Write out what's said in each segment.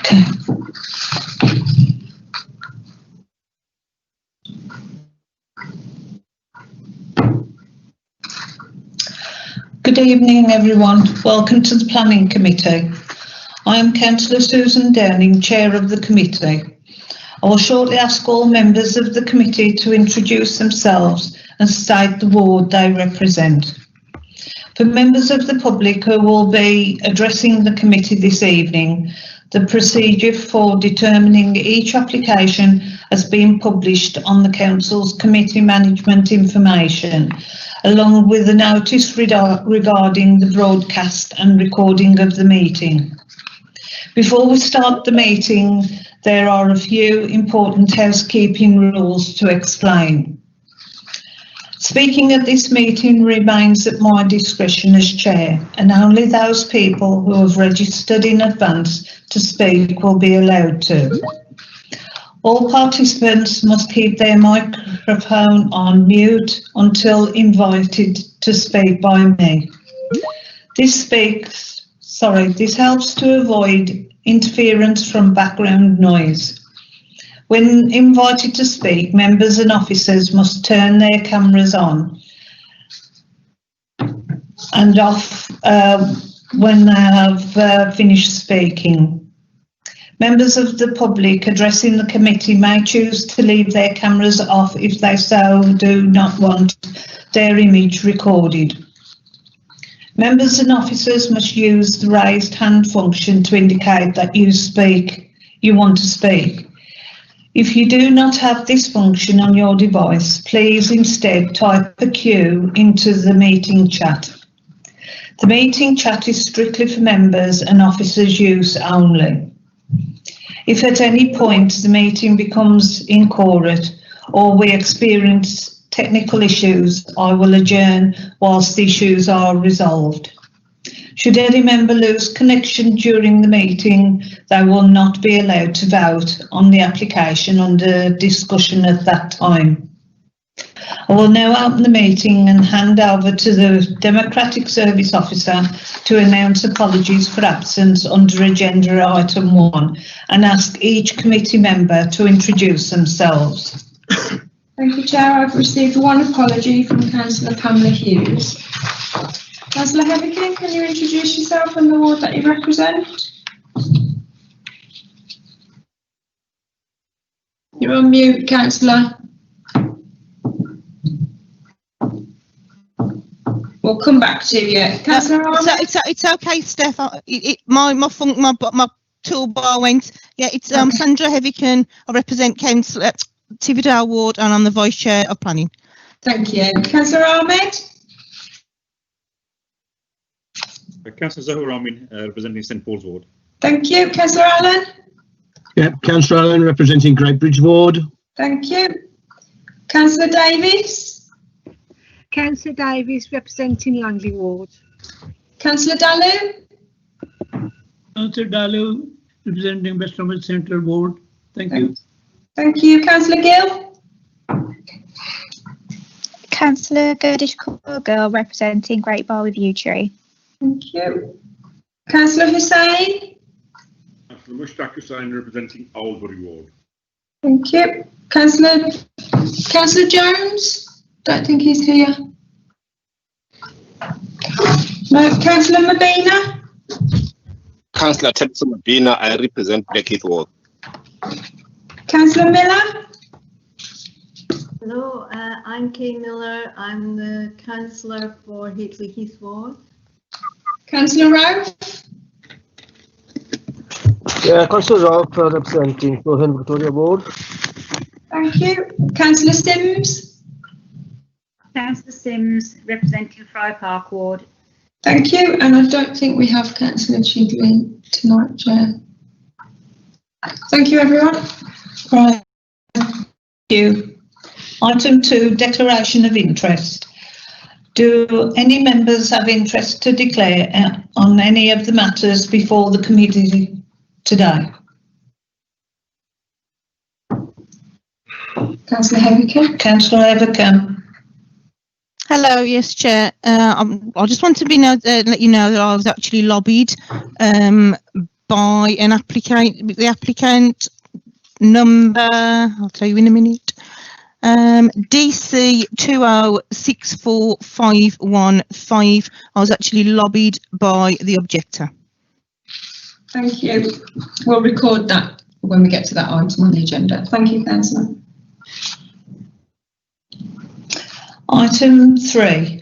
Okay. Good evening, everyone. Welcome to the Planning Committee. I am Councillor Susan Downing, Chair of the committee. I will shortly ask all members of the committee to introduce themselves and state the ward they represent. For members of the public who will be addressing the committee this evening, the procedure for determining each application has been published on the Council's Committee Management Information, along with a notice regarding the broadcast and recording of the meeting. Before we start the meeting, there are a few important housekeeping rules to explain. Speaking at this meeting remains at my discretion as Chair, and only those people who have registered in advance to speak will be allowed to. All participants must keep their microphone on mute until invited to speak by me. This helps to avoid interference from background noise. When invited to speak, members and officers must turn their cameras on and off when they have finished speaking. Members of the public addressing the committee may choose to leave their cameras off if they so do not want their image recorded. Members and officers must use the raised hand function to indicate that you want to speak. If you do not have this function on your device, please instead type a Q into the meeting chat. The meeting chat is strictly for members and officers' use only. If at any point the meeting becomes inchoate or we experience technical issues, I will adjourn whilst the issues are resolved. Should any member lose connection during the meeting, they will not be allowed to vote on the application under discussion at that time. I will now open the meeting and hand over to the Democratic Service Officer to announce apologies for absence under agenda item 1 and ask each committee member to introduce themselves. Thank you, Chair. I've received one apology from Councillor Pamela Hughes. Councillor Heatherkin, can you introduce yourself and the ward that you represent? You're on mute, Councillor. We'll come back to you. Councillor Ahmed? It's okay, Steph. My toolbar went. Yeah, it's Sandra Heatherkin. I represent Councillor Tividale Ward, and I'm the Vice Chair of Planning. Thank you. Councillor Ahmed? Councillor Zahur Amin, representing St Paul's Ward. Thank you. Councillor Allen? Yeah, Councillor Allen, representing Great Bridge Ward. Thank you. Councillor Davies? Councillor Davies, representing Langley Ward. Councillor Dalu? Councillor Dalu, representing West Bromwich Central Ward. Thank you. Thank you. Councillor Gill? Councillor Girdish-Corgill, representing Great Barwith Yew Tree. Thank you. Councillor Hussain? Councillor Mushtaq Hussain, representing Owlsbury Ward. Thank you. Councillor Jones? Don't think he's here. No. Councillor Mabina? Councillor Tetsu Mabina, I represent Blackheath Ward. Councillor Miller? Hello, I'm Kay Miller. I'm the councillor for Hatley Heath Ward. Councillor Ralph? Yeah, Councillor Ralph, representing Rohan Victoria Ward. Thank you. Councillor Sims? Councillor Sims, representing Fry Park Ward. Thank you. And I don't think we have Councillor Chigley tonight, Chair. Thank you, everyone. Right. Thank you. Item 2, declaration of interest. Do any members have interest to declare on any of the matters before the committee today? Councillor Heatherkin. Councillor Heatherkin. Hello, yes, Chair. I just want to let you know that I was actually lobbied by an applicant, the applicant number, I'll tell you in a minute, DC 2064515. I was actually lobbied by the objector. Thank you. We'll record that when we get to that item on the agenda. Thank you, Councillor. Item 3.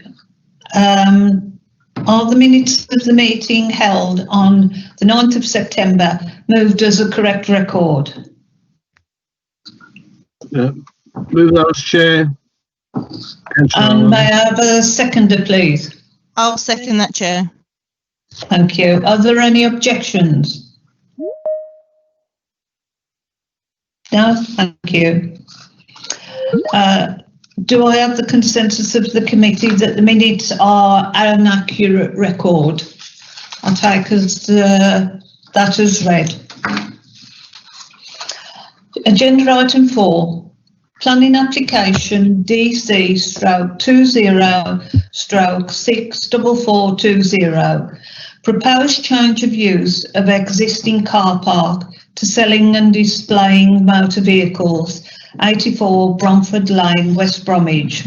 Are the minutes of the meeting held on the 9th of September moved as a correct record? Move those, Chair. And may I have a seconder, please? I'll second that, Chair. Thank you. Are there any objections? No, thank you. Do I have the consensus of the committee that the minutes are an accurate record? I take as that as read. Agenda item 4, planning application DC/20/64420. Proposed change of use of existing car park to selling and displaying motor vehicles, 84 Bromford Lane, West Bromwich.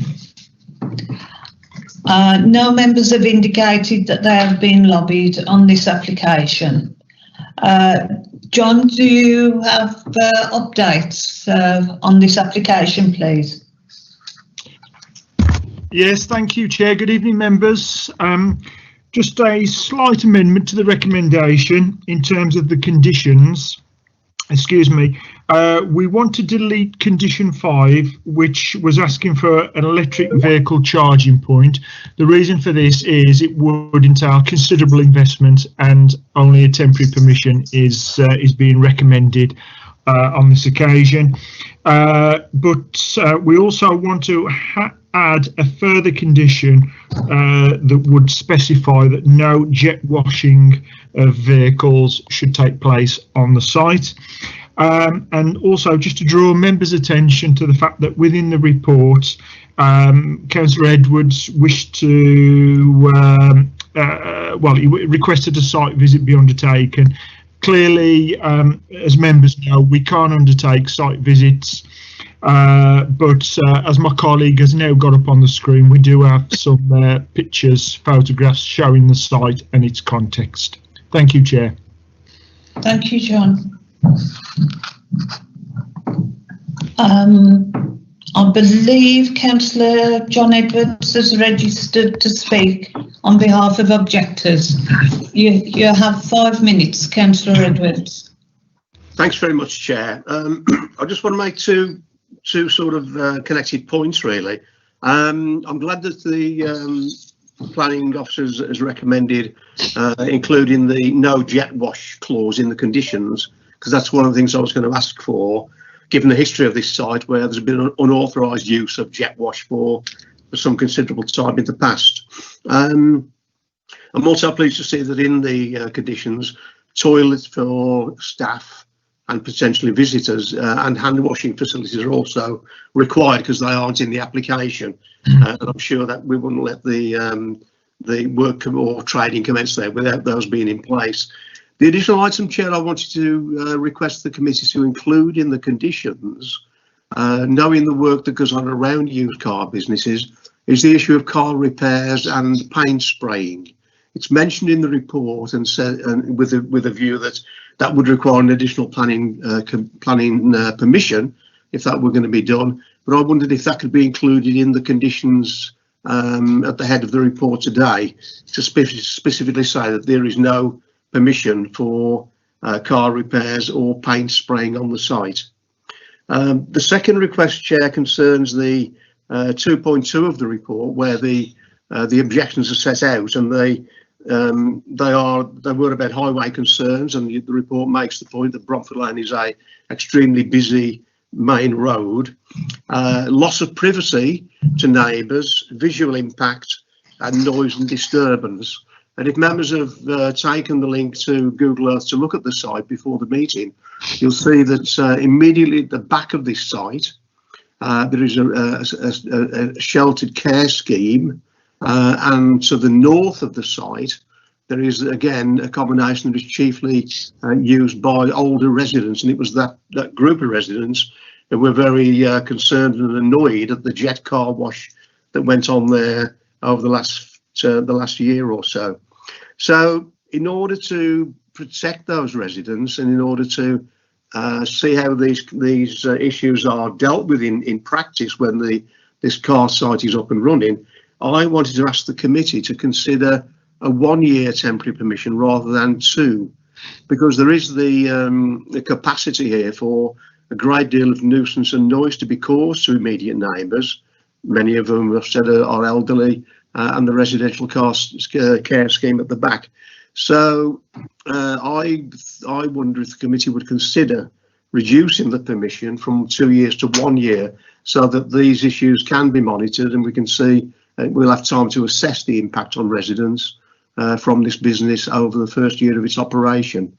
No members have indicated that they have been lobbied on this application. John, do you have updates on this application, please? Yes, thank you, Chair. Good evening, members. Just a slight amendment to the recommendation in terms of the conditions. Excuse me. We want to delete condition 5, which was asking for an electric vehicle charging point. The reason for this is it would entail considerable investment, and only a temporary permission is being recommended on this occasion. But we also want to add a further condition that would specify that no jet washing of vehicles should take place on the site. And also just to draw members' attention to the fact that within the report, Councillor Edwards wished to, he requested a site visit be undertaken. Clearly, as members know, we can't undertake site visits, but as my colleague has now got up on the screen, we do have some pictures, photographs showing the site and its context. Thank you, Chair. Thank you, John. I believe Councillor John Edwards has registered to speak on behalf of objectors. You have 5 minutes, Councillor Edwards. Thanks very much, Chair. I just want to make two sort of connected points, really. I'm glad that the planning officer has recommended including the no jet wash clause in the conditions, because that's one of the things I was going to ask for, given the history of this site where there's been unauthorised use of jet wash for some considerable time in the past. I'm also pleased to see that in the conditions, toilets for staff and potentially visitors and hand washing facilities are also required, because they aren't in the application. And I'm sure that we wouldn't let the work or trading commence there without those being in place. The additional item, Chair, I wanted to request the committee to include in the conditions, knowing the work that goes on around used car businesses, is the issue of car repairs and paint spraying. It's mentioned in the report and said, with a view that that would require an additional planning permission if that were going to be done. But I wondered if that could be included in the conditions at the head of the report today, to specifically say that there is no permission for car repairs or paint spraying on the site. The second request, Chair, concerns the 2.2 of the report, where the objections are set out, and they were about highway concerns, and the report makes the point that Bromford Lane is a extremely busy main road, loss of privacy to neighbours, visual impact, and noise and disturbance. And if members have taken the link to Google Earth to look at the site before the meeting, you'll see that immediately at the back of this site, there is a sheltered care scheme, and to the north of the site, there is again a combination that is chiefly used by older residents, and it was that group of residents that were very concerned and annoyed at the jet car wash that went on there over the last year or so. So in order to protect those residents and in order to see how these issues are dealt with in practice when this car site is up and running, I wanted to ask the committee to consider a 1-year temporary permission rather than 2, because there is the capacity here for a great deal of nuisance and noise to be caused to immediate neighbours. Many of them, I've said, are elderly, and the residential care scheme at the back. So I wonder if the committee would consider reducing the permission from 2 years to 1 year, so that these issues can be monitored and we can see, we'll have time to assess the impact on residents from this business over the first year of its operation.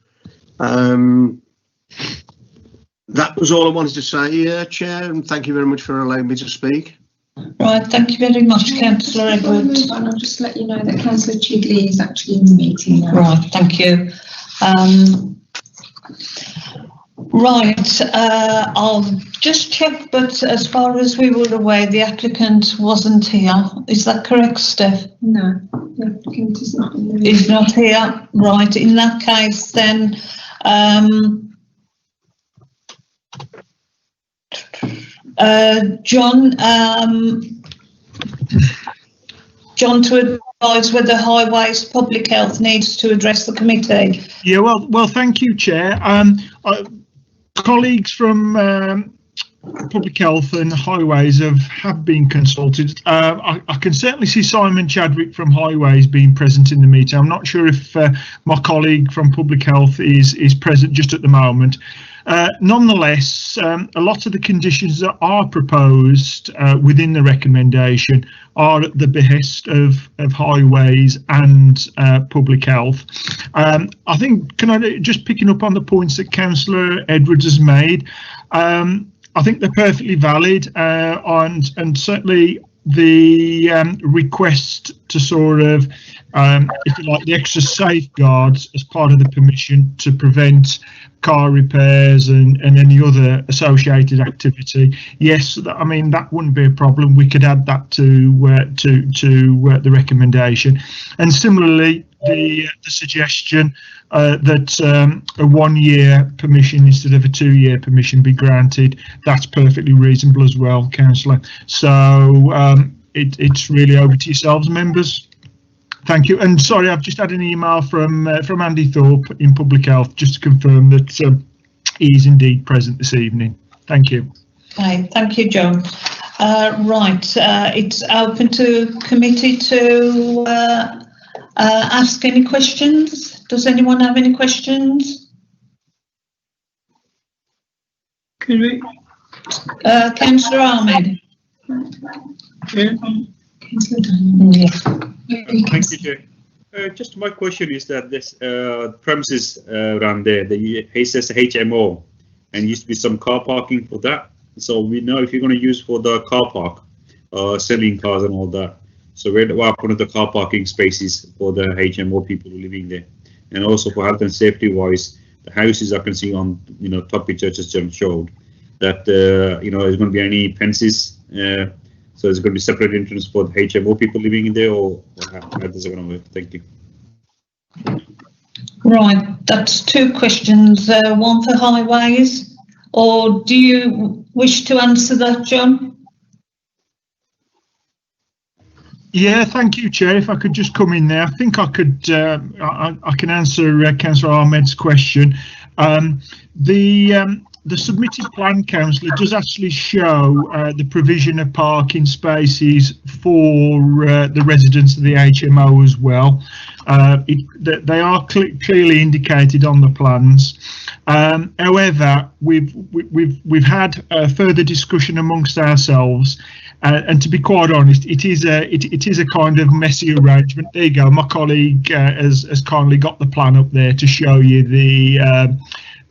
That was all I wanted to say, Chair, and thank you very much for allowing me to speak. Right, thank you very much, Councillor Edwards. I'll just let you know that Councillor Chigley is actually in the meeting now. Right, thank you. Right, I'll just check, but as far as we were aware, the applicant wasn't here. Is that correct, Steph? No, the applicant is not in the meeting. Is not here. Right, in that case, then John, to advise whether Highways Public Health needs to address the committee. Yeah, well, thank you, Chair. Colleagues from Public Health and Highways have been consulted. I can certainly see Simon Chadwick from Highways being present in the meeting. I'm not sure if my colleague from Public Health is present just at the moment. Nonetheless, a lot of the conditions that are proposed within the recommendation are at the behest of Highways and Public Health. I think, can I just picking up on the points that Councillor Edwards has made, I think they're perfectly valid, and certainly the request to sort of, if you like, the extra safeguards as part of the permission to prevent car repairs and any other associated activity. Yes, I mean, that wouldn't be a problem. We could add that to the recommendation. And similarly, the suggestion that a 1 year permission instead of a 2 year permission be granted, that's perfectly reasonable as well, Councillor. So it's really over to yourselves, members. Thank you. And sorry, I've just had an email from Andy Thorpe in Public Health just to confirm that he is indeed present this evening. Thank you. Okay, thank you, John. Right, it's open to committee to ask any questions. Does anyone have any questions? Can we? Councillor Ahmed. Yeah. Thank you, Chair. Just my question is that this premises around there, it says HMO, and used to be some car parking for that. So we know if you're going to use for the car park, selling cars and all that. So what happened to the car parking spaces for the HMO people living there, and also for health and safety wise, the houses I can see on top picture just showed that there's going to be any fences. So it's going to be separate entrance for the HMO people living in there, or how is it going to work? Thank you. Right, that's two questions. One for Highways, or do you wish to answer that, John? Yeah, thank you, Chair. If I could just come in there, I think I could. I can answer Councillor Ahmed's question. The submitted plan, Councillor, does actually show the provision of parking spaces for the residents of the HMO as well. They are clearly indicated on the plans. However, we've had further discussion amongst ourselves, and to be quite honest, it is a kind of messy arrangement. There you go. My colleague has kindly got the plan up there to show you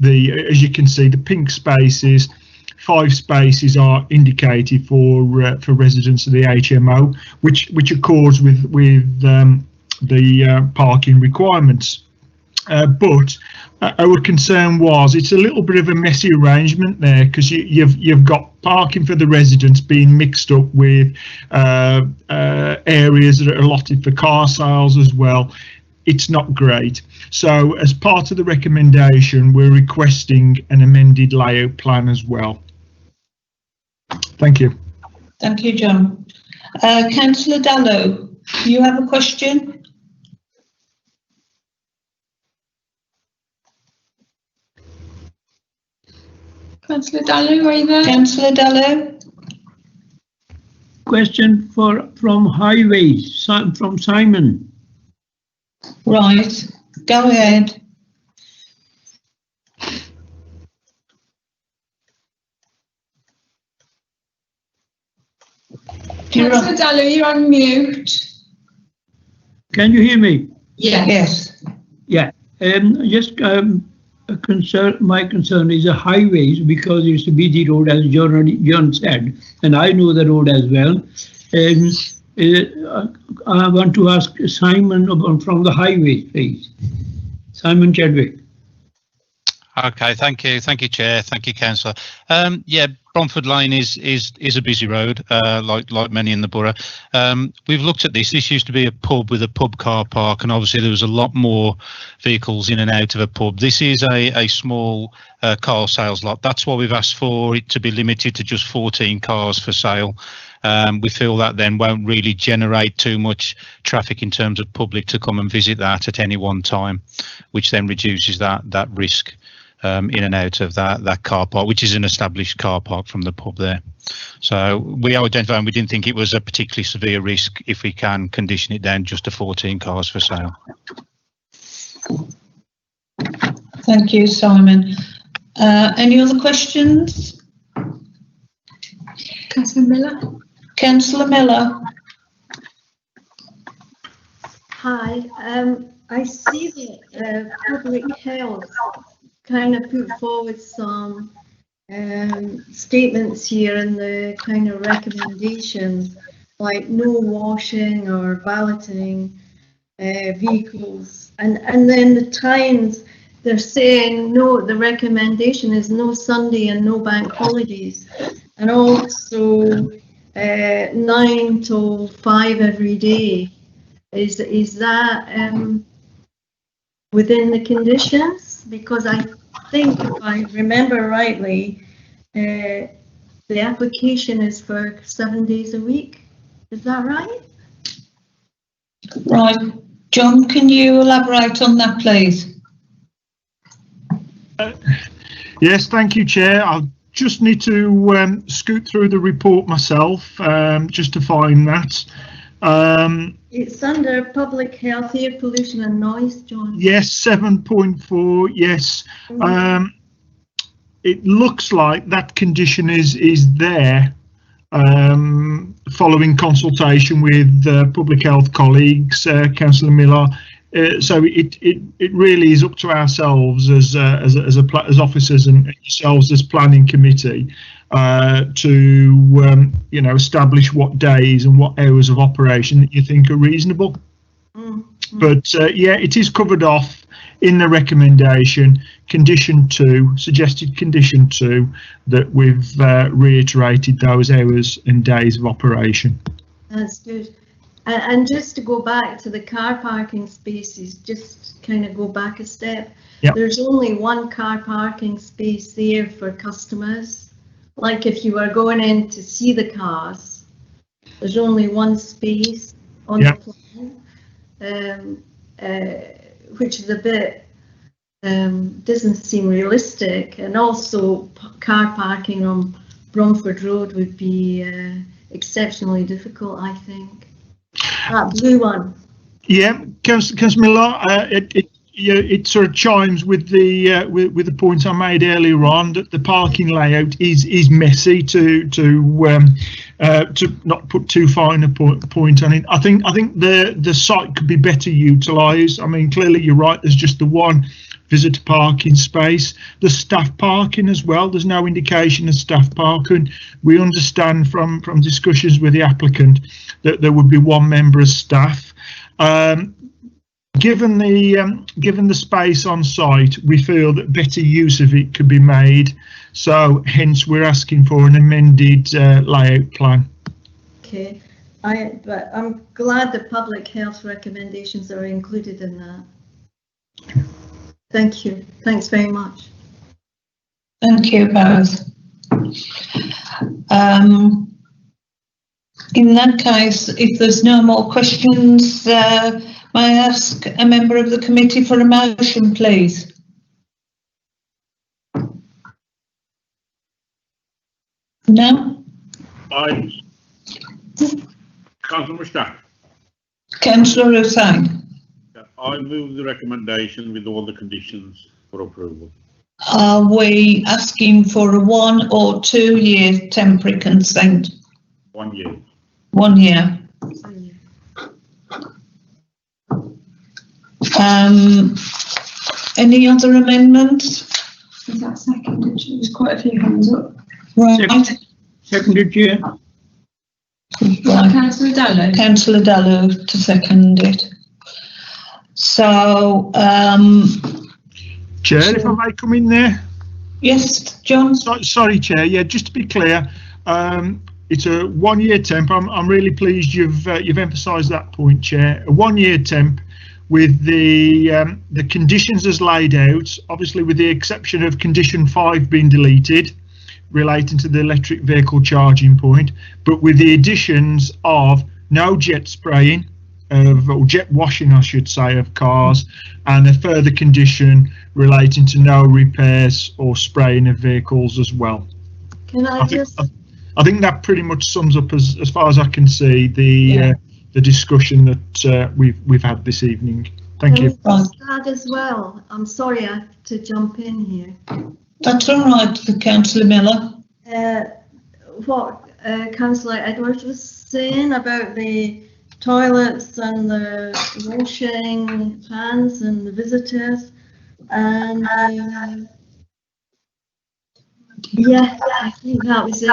as you can see, the pink spaces, 5 spaces are indicated for residents of the HMO, which accords with parking requirements. But our concern was it's a little bit of a messy arrangement there, because you've got parking for the residents being mixed up with areas that are allotted for car sales as well. It's not great. So as part of the recommendation, we're requesting an amended layout plan as well. Thank you. Thank you, John. Councillor Dallow, you have a question? Councillor Dallow, are you there? Councillor Dallow? Question from Highways, from Simon. Right, go ahead. Councillor Dallow, you're on mute. Can you hear me? Yes. Yeah. My concern is the highways, because it's a busy road, as John said, and I know the road as well. I want to ask Simon from the highways, please. Simon Chadwick. Okay, thank you, Chair. Thank you, Councillor. Yeah, Bromford Lane is a busy road, like many in the borough. We've looked at this. This used to be a pub with a pub car park, and obviously there was a lot more vehicles in and out of a pub. This is a small car sales lot. That's why we've asked for it to be limited to just 14 cars for sale. We feel that then won't really generate too much traffic in terms of public to come and visit that at any one time, which then reduces that risk in and out of that car park, which is an established car park from the pub there. So we identified, and we didn't think it was a particularly severe risk if we can condition it down just to 14 cars for sale. Thank you, Simon. Any other questions? Councillor Miller. Councillor Miller. Hi, I see that Public Health kind of put forward some statements here in the kind of recommendations, like no washing or balloting vehicles, and then the times they're saying no, the recommendation is no Sunday and no bank holidays, and also 9 till 5 every day. Is that within the conditions? Because I think, if I remember rightly, the application is for 7 days a week. Is that right? Right. John, can you elaborate on that, please? Yes, thank you, Chair. I'll just need to scoot through the report myself just to find that. It's under public health, air pollution and noise, John. Yes, 7.4, yes. It looks like that condition is there following consultation with public health colleagues, Councillor Miller. So it really is up to ourselves as officers and yourselves as planning committee to establish what days and what hours of operation that you think are reasonable. But yeah, it is covered off in the recommendation, condition 2, suggested condition 2, that we've reiterated those hours and days of operation. That's good. And just to go back to the car parking spaces, just kind of go back a step. Yep. There's only one car parking space there for customers. Like if you were going in to see the cars, there's only one space on Yep. the plan, which is a bit, doesn't seem realistic. And also car parking on Bromford Road would be exceptionally difficult, I think. That blue one. Yeah, Councillor Miller, it sort of chimes with the point I made earlier on, that the parking layout is messy to not put too fine a point on it. I think the site could be better utilised. I mean, clearly you're right. There's just the one visitor parking space. The staff parking as well. There's no indication of staff parking. We understand from discussions with the applicant that there would be one member of staff. given the space on site, we feel that better use of it could be made. So hence we're asking for an amended layout plan. Okay, but I'm glad the public health recommendations are included in that. Thank you. Thanks very much. Thank you both. In that case, if there's no more questions, may I ask a member of the committee for a motion, please? No? Councillor Mushtaq. Councillor Hussain. I move the recommendation with all the conditions for approval. Are we asking for a 1 or 2 year temporary consent? 1 year. 1 year. Any other amendments? Is that seconded? There's quite a few hands up. Right. Seconded, Chair. Right. Councillor Dallow. Councillor Dallow to second it. So, Chair, if I may come in there. Yes, John. Sorry, Chair. Yeah, just to be clear, it's a 1 year temp. I'm really pleased you've emphasised that point, Chair. A 1 year temp with the conditions as laid out, obviously with the exception of condition 5 being deleted, relating to the electric vehicle charging point, but with the additions of no jet spraying, or jet washing, I should say, of cars, and a further condition relating to no repairs or spraying of vehicles as well. Can I I think that pretty much sums up, as far as I can see, the discussion that we've had this evening. Thank you. Add as well. I'm sorry I have to jump in here. That's all right, Councillor Miller. What Councillor Edwards was saying about the toilets and the washing hands and the visitors, and yeah, I think that was it.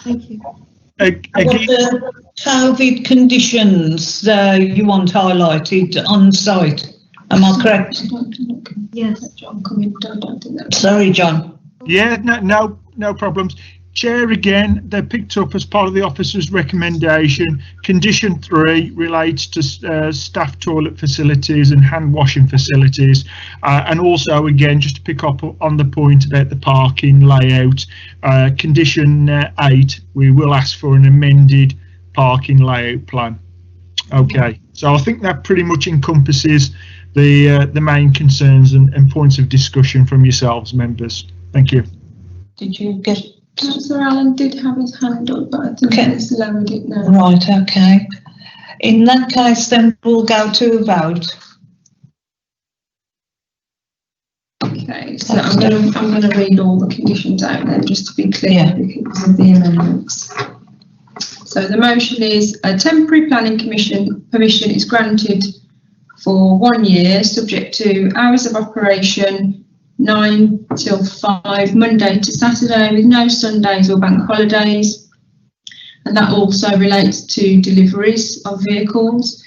Thank you. The COVID conditions you want highlighted on site, am I correct? Yes. Sorry, John. Yeah, no problems. Chair, again, they're picked up as part of the officer's recommendation. Condition 3 relates to staff toilet facilities and hand washing facilities, and also, again, just to pick up on the point about the parking layout, condition 8, we will ask for an amended parking layout plan. Okay, so I think that pretty much encompasses the main concerns and points of discussion from yourselves, members. Thank you. Did you get? Councillor Allen did have his hand up, but I think he's lowered it now. Right, okay. In that case, then we'll go to a vote. Okay, so I'm going to read all the conditions out then, just to be clear, because of the amendments. So the motion is a temporary planning permission is granted for 1 year, subject to hours of operation 9 till 5, Monday to Saturday, with no Sundays or bank holidays. And that also relates to deliveries of vehicles.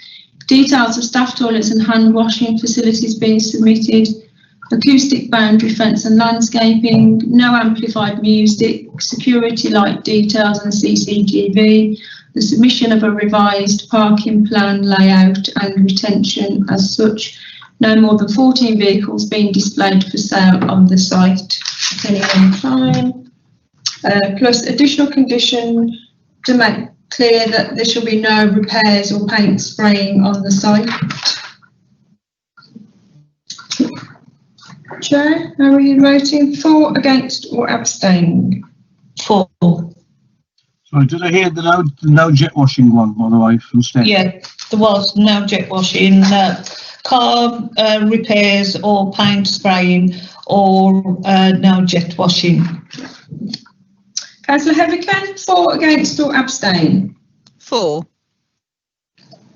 Details of staff toilets and hand washing facilities being submitted. Acoustic boundary fence and landscaping. No amplified music. Security light details and CCTV. The submission of a revised parking plan, layout and retention as such. No more than 14 vehicles being displayed for sale on the site at any one time. Plus additional condition to make clear that there shall be no repairs or paint spraying on the site. Chair, how are you voting? For, against or abstaining? For. Sorry, did I hear the no jet washing one, by the way, from Steph? Yeah, there was no jet washing. Car repairs or paint spraying or no jet washing. Councillor Heatherton, for, against or abstain? For.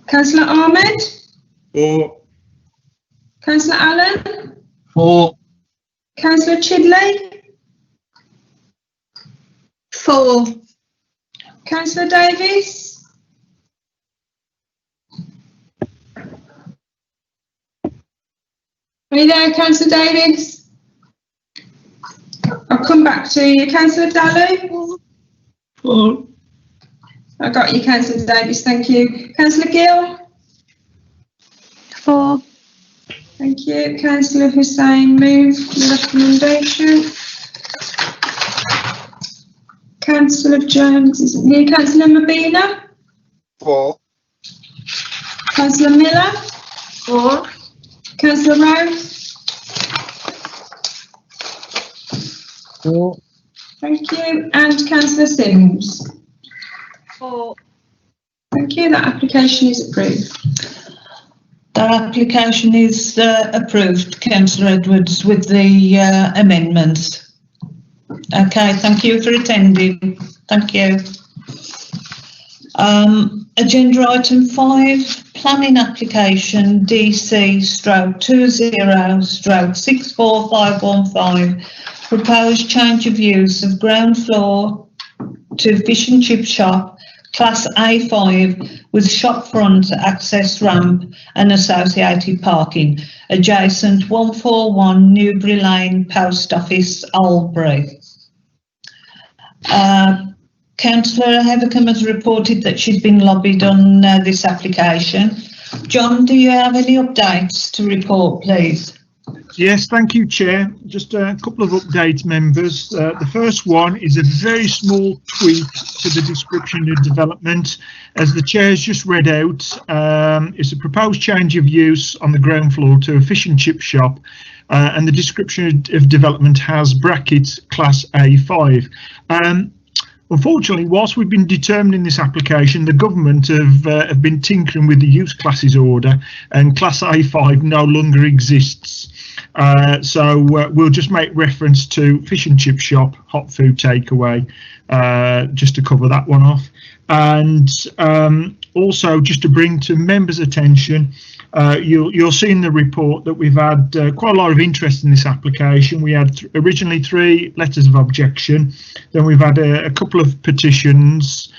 Councillor Ahmed? For. Councillor Allen? For. Councillor Chidley? For. Councillor Davies? Are you there, Councillor Davis? I'll come back to you, Councillor Daly. For. I got you, Councillor Davis, thank you. Councillor Gill? 4. Thank you. Councillor Hussain moved the recommendation. Councillor Jones isn't here. Councillor Mabina? 4. Councillor Miller? 4. Councillor Rose? 4. Thank you. And Councillor Sims? 4. Thank you. That application is approved. That application is approved, Councillor Edwards, with the amendments. Okay, thank you for attending. Thank you. Agenda item 5, planning application DC/20/64515, proposed change of use of ground floor to fish and chip shop, Class A5, with shop front access ramp and associated parking, adjacent 141 Newbury Lane, Post Office, Albury. Councillor Heathercombe has reported that she's been lobbied on this application. John, do you have any updates to report, please? Yes, thank you, Chair. Just a couple of updates, members. The first one is a very small tweak to the description of development. As the Chair has just read out, it's a proposed change of use on the ground floor to a fish and chip shop, and the description of development has brackets Class A5. Unfortunately, whilst we've been determining this application, the government have been tinkering with the use classes order, and Class A5 no longer exists. So we'll just make reference to fish and chip shop, hot food takeaway, just to cover that one off. And also, just to bring to members' attention, you'll see in the report that we've had quite a lot of interest in this application. We had originally 3 letters of objection, then we've had a couple of petitions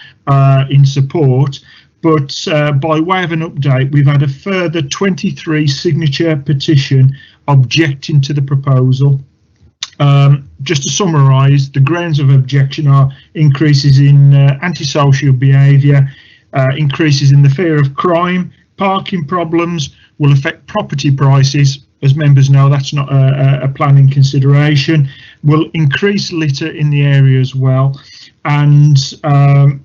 in support, but by way of an update, we've had a further 23 signature petition objecting to the proposal. Just to summarise, the grounds of objection are increases in antisocial behaviour, increases in the fear of crime, parking problems, will affect property prices. As members know, that's not a planning consideration. Will increase litter in the area as well. And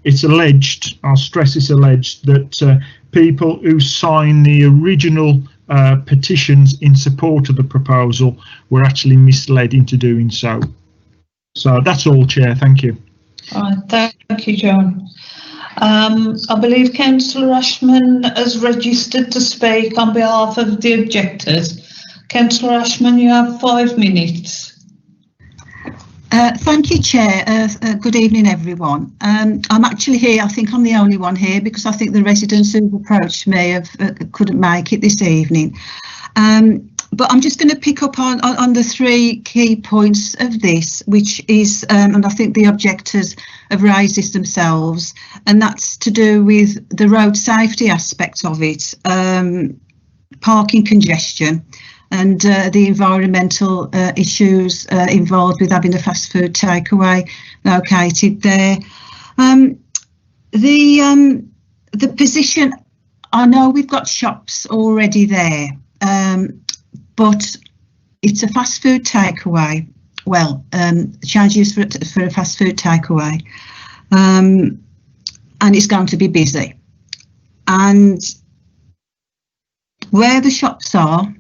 it's alleged, I'll stress it's alleged, that people who signed the original petitions in support of the proposal were actually misled into doing so. So that's all, Chair. Thank you. All right, thank you, John. I believe Councillor Ashman has registered to speak on behalf of the objectors. Councillor Ashman, you have 5 minutes. Thank you, Chair. Good evening, everyone. I'm actually here. I think I'm the only one here because I think the residents who've approached me couldn't make it this evening. But I'm just going to pick up on the 3 key points of this, which is, and I think the objectors have raised this themselves, and that's to do with the road safety aspect of it, parking congestion, and the environmental issues involved with having a fast food takeaway located there. The position, I know we've got shops already there, but it's a fast food takeaway. Well, changes for a fast food takeaway, and it's going to be busy. And where the shops are,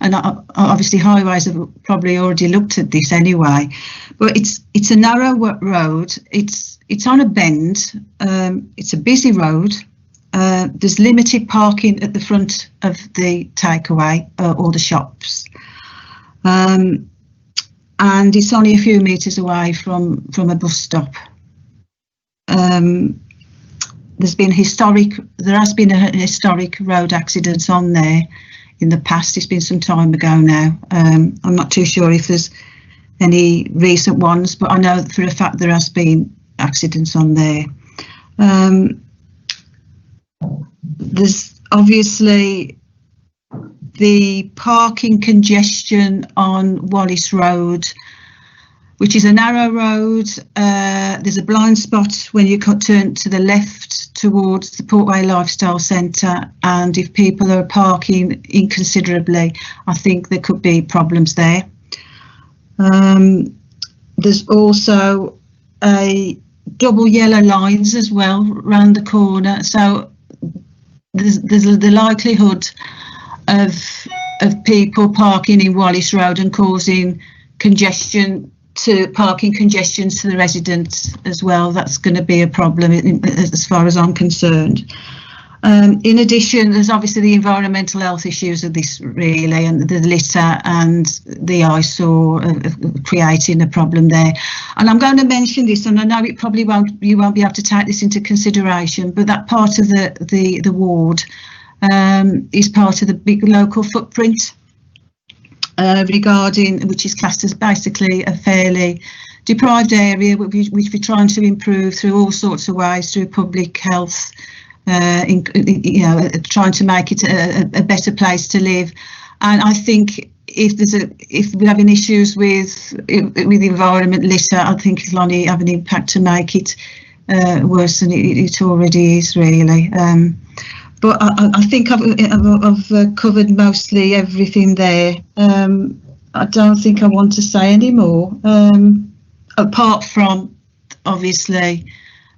and obviously highways have probably already looked at this anyway, but it's a narrow road. It's on a bend. It's a busy road. There's limited parking at the front of the takeaway or the shops, and it's only a few metres away from a bus stop. There has been a historic road accident on there in the past. It's been some time ago now. I'm not too sure if there's any recent ones, but I know for a fact there has been accidents on there. There's obviously the parking congestion on Wallace Road, which is a narrow road. There's a blind spot when you turn to the left towards the Portway Lifestyle Centre, and if people are parking inconsiderably, I think there could be problems there. There's also a double yellow lines as well round the corner, so there's the likelihood of people parking in Wallace Road and causing parking congestion to the residents as well. That's going to be a problem as far as I'm concerned. In addition, there's obviously the environmental health issues of this really, and the litter and the eyesore of creating a problem there. And I'm going to mention this, and I know you won't be able to take this into consideration, but that part of the ward is part of the big local footprint which is classed as basically a fairly deprived area, which we're trying to improve through all sorts of ways, through public health, trying to make it a better place to live. And I think if we're having issues with the environment litter, I think it'll only have an impact to make it worse than it already is, really. But I think I've covered mostly everything there. I don't think I want to say any more, apart from obviously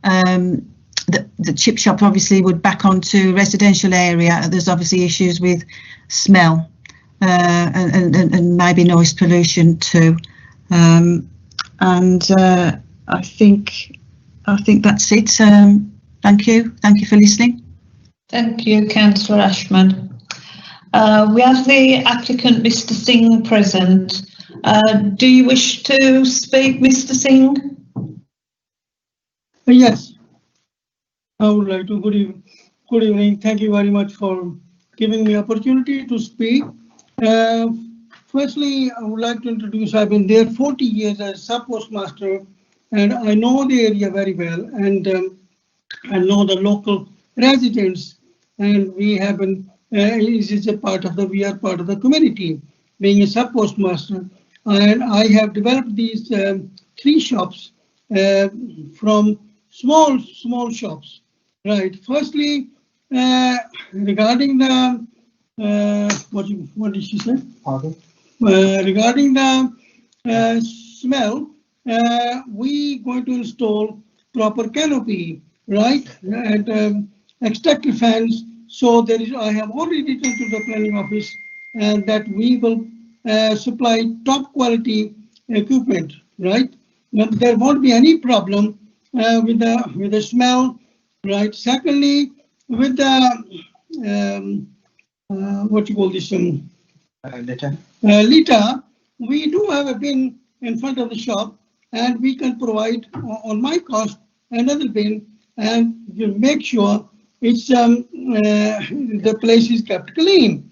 the chip shop obviously would back onto residential area. There's obviously issues with smell and maybe noise pollution too. I think that's it. Thank you for listening. Thank you, Councillor Ashman. We have the applicant, Mr. Singh, present. Do you wish to speak, Mr. Singh? Yes, I would like to. Good evening. Thank you very much for giving me opportunity to speak. Firstly, I would like to introduce. I've been there 40 years as sub postmaster, and I know the area very well, and I know the local residents, and we have been. We are part of the community, being a sub postmaster, and I have developed these 3 shops from small shops. Right. Firstly, regarding the what did she say? Regarding the smell, we going to install proper canopy, right, and extractor fans. So I have already written to the planning office that we will supply top quality equipment, right? There won't be any problem with the smell, right? Secondly, with the what you call this litter, we do have a bin in front of the shop, and we can provide on my cost another bin, and we'll make sure it's the place is kept clean.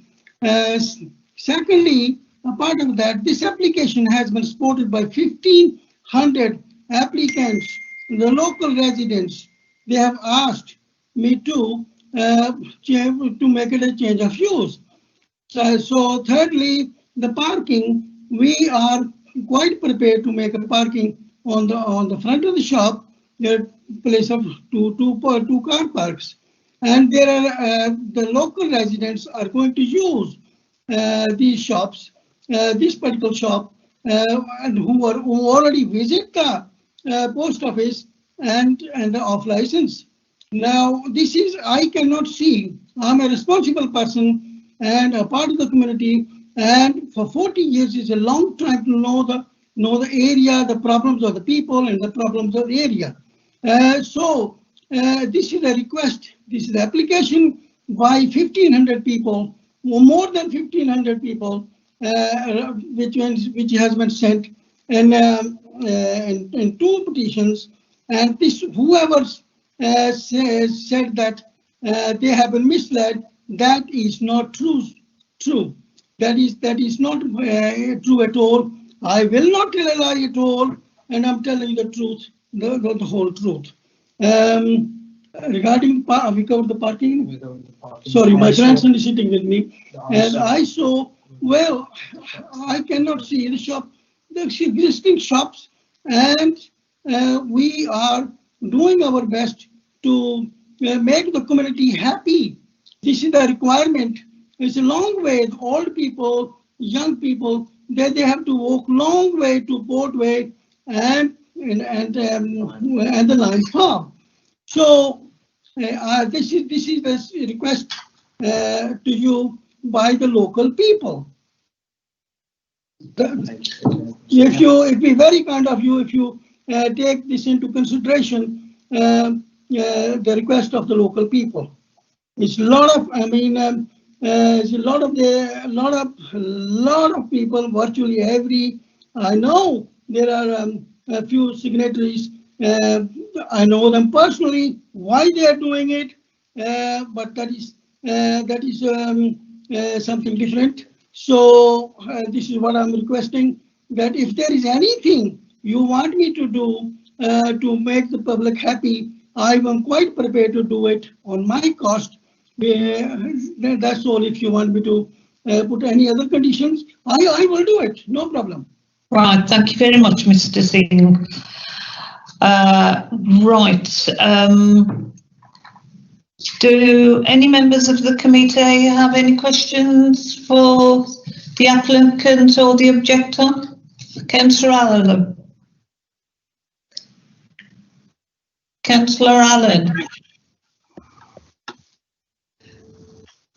Secondly, a part of that, this application has been supported by 1,500 applicants. The local residents, they have asked me to make it a change of use. So thirdly, the parking, we are quite prepared to make a parking on the front of the shop. There are place of two car parks. And there are the local residents are going to use these shops, this particular shop, and who already visit the post office and the off license. Now, this is, I cannot see. I'm a responsible person and a part of the community, and for 40 years is a long time to know the area, the problems of the people, and the problems of the area. This is a request. This is the application by 1,500 people, or more than 1,500 people, which has been sent in 2 petitions. And this, whoever said that they have been misled, that is not true. That is not true at all. I will not tell a lie at all, and I'm telling the truth, the whole truth. regarding, we covered the parking. Sorry, my grandson is sitting with me, and I saw, well, I cannot see the shop, the existing shops, and we are doing our best to make the community happy. This is the requirement. It's a long way. Old people, young people, they have to walk long way to Portway and the Lions Farm. So this is the request to you by the local people. If it'd be very kind of you if you take this into consideration, the request of the local people. It's a lot of, I mean, it's a lot of people, virtually every. I know there are a few signatories. I know them personally. Why they are doing it, but that is something different. So this is what I'm requesting, that if there is anything you want me to do to make the public happy, I am quite prepared to do it on my cost. That's all. If you want me to put any other conditions, I will do it, no problem. Right, thank you very much, Mr. Singh. Right, do any members of the committee have any questions for the applicant or the objector? Councillor Allen. Councillor Allen.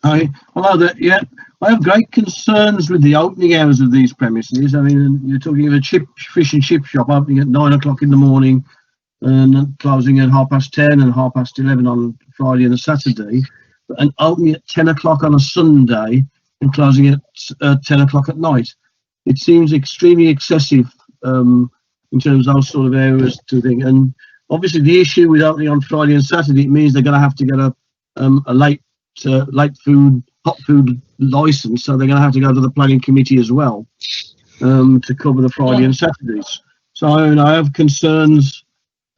Hi, hello there. Yeah, I have great concerns with the opening hours of these premises. I mean, you're talking of a fish and chip shop opening at 9 o'clock in the morning and closing at 10:30 and 11:30 on Friday and a Saturday, and opening at 10 o'clock on a Sunday and closing at 10 o'clock at night. It seems extremely excessive in terms of those sort of areas to think. And obviously, the issue with opening on Friday and Saturday, it means they're going to have to get a late hot food license, so they're going to have to go to the planning committee as well to cover the Friday and Saturdays. So I have concerns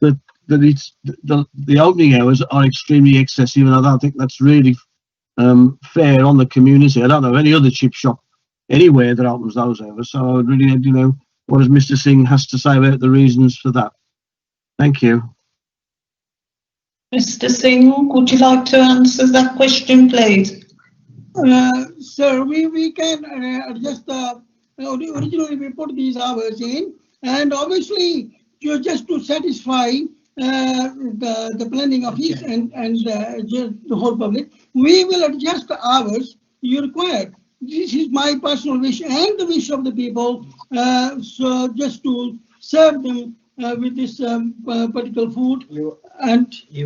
that the opening hours are extremely excessive, and I don't think that's really fair on the community. I don't know of any other chip shop anywhere that opens those hours. So I would really like to know what does Mr. Singh has to say about the reasons for that. Thank you. Mr. Singh, would you like to answer that question, please? Sir, we can adjust originally we put these hours in, and obviously just to satisfy the planning office and the whole public, we will adjust the hours you require. This is my personal wish and the wish of the people, so just to serve them with this particular food. You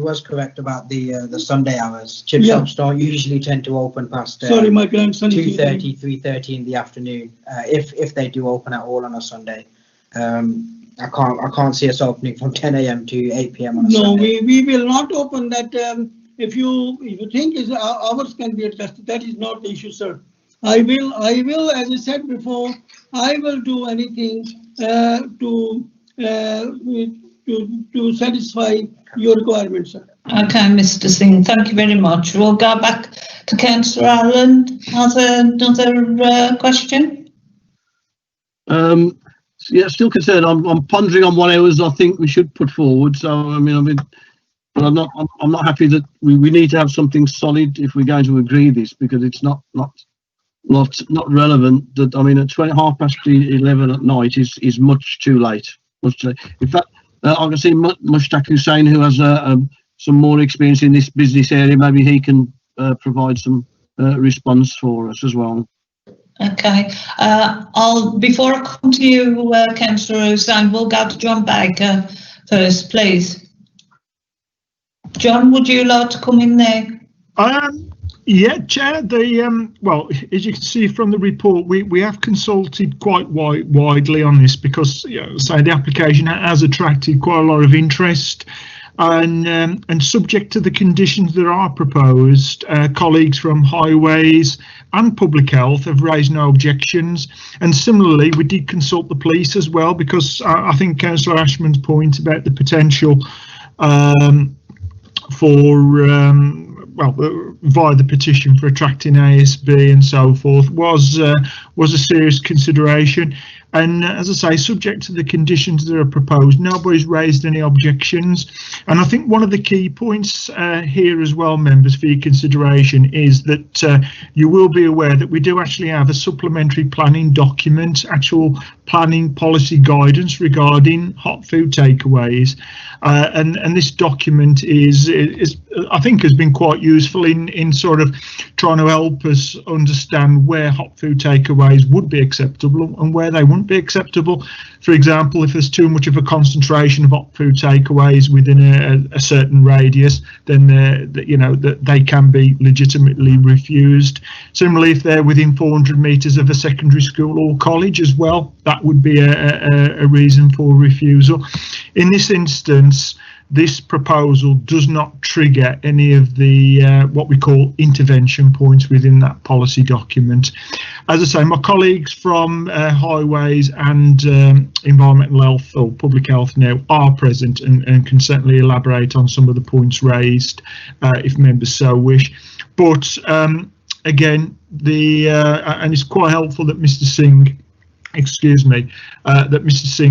was correct about the Sunday hours. Chip shops don't usually tend to open past sorry, my grandson 2:30, 3:30 in the afternoon. If they do open at all on a Sunday, I can't see us opening from 10 a.m. to 8 p.m. on a Sunday. No, we will not open that. If you think hours can be adjusted, that is not the issue, sir. I will, as I said before, I will do anything to satisfy your requirements, sir. Okay, Mr. Singh, thank you very much. We'll go back to Councillor Allen. Has another question? Yeah, still concerned. I'm pondering on what hours I think we should put forward. So but I'm not happy that we need to have something solid if we're going to agree this, because it's not relevant. That at 11:30 at night is much too late. In fact, I can see Mushtaq Hussain, who has some more experience in this business area. Maybe he can provide some response for us as well. Okay. Before I come to you, Councillor Hussain, we'll go to John Baker first, please. John, would you like to come in there? Yeah, Chair. Well, as you can see from the report, we have consulted quite widely on this because, the application has attracted quite a lot of interest, and subject to the conditions that are proposed, colleagues from Highways and Public Health have raised no objections. And similarly, we did consult the police as well, because I think Councillor Ashman's point about the potential via the petition for attracting ASB and so forth was a serious consideration. And as I say, subject to the conditions that are proposed, nobody's raised any objections. And I think one of the key points here as well, members, for your consideration is that you will be aware that we do actually have a supplementary planning document, actual planning policy guidance regarding hot food takeaways. And this document is I think has been quite useful in sort of trying to help us understand where hot food takeaways would be acceptable and where they wouldn't be acceptable. For example, if there's too much of a concentration of hot food takeaways within a certain radius, then that they can be legitimately refused. Similarly, if they're within 400 metres of a secondary school or college as well, that would be a reason for refusal. In this instance, this proposal does not trigger any of the what we call intervention points within that policy document. As I say, my colleagues from Highways and Environmental Health or Public Health now are present and can certainly elaborate on some of the points raised if members so wish. But again, and it's quite helpful that Mr. Singh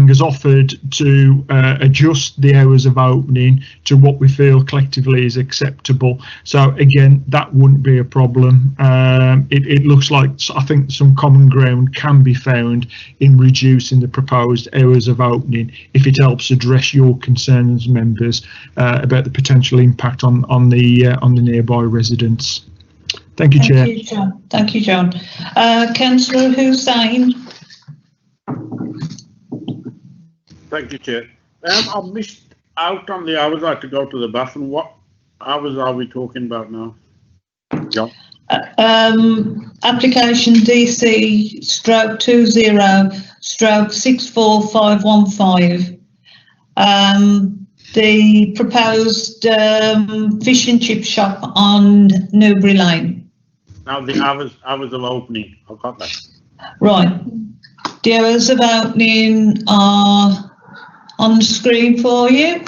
has offered to adjust the hours of opening to what we feel collectively is acceptable. So again, that wouldn't be a problem. It looks like, I think, some common ground can be found in reducing the proposed hours of opening if it helps address your concerns, members, about the potential impact on the nearby residents. Thank you, Chair. Thank you, John. Councillor Hussain. Thank you, Chair. I missed out on the hours I had to go to the bathroom. What hours are we talking about now? John? Application DC/20/64515. The proposed fish and chip shop on Newbury Lane. Now the hours of opening. I've got that. Right. The hours of opening are on the screen for you.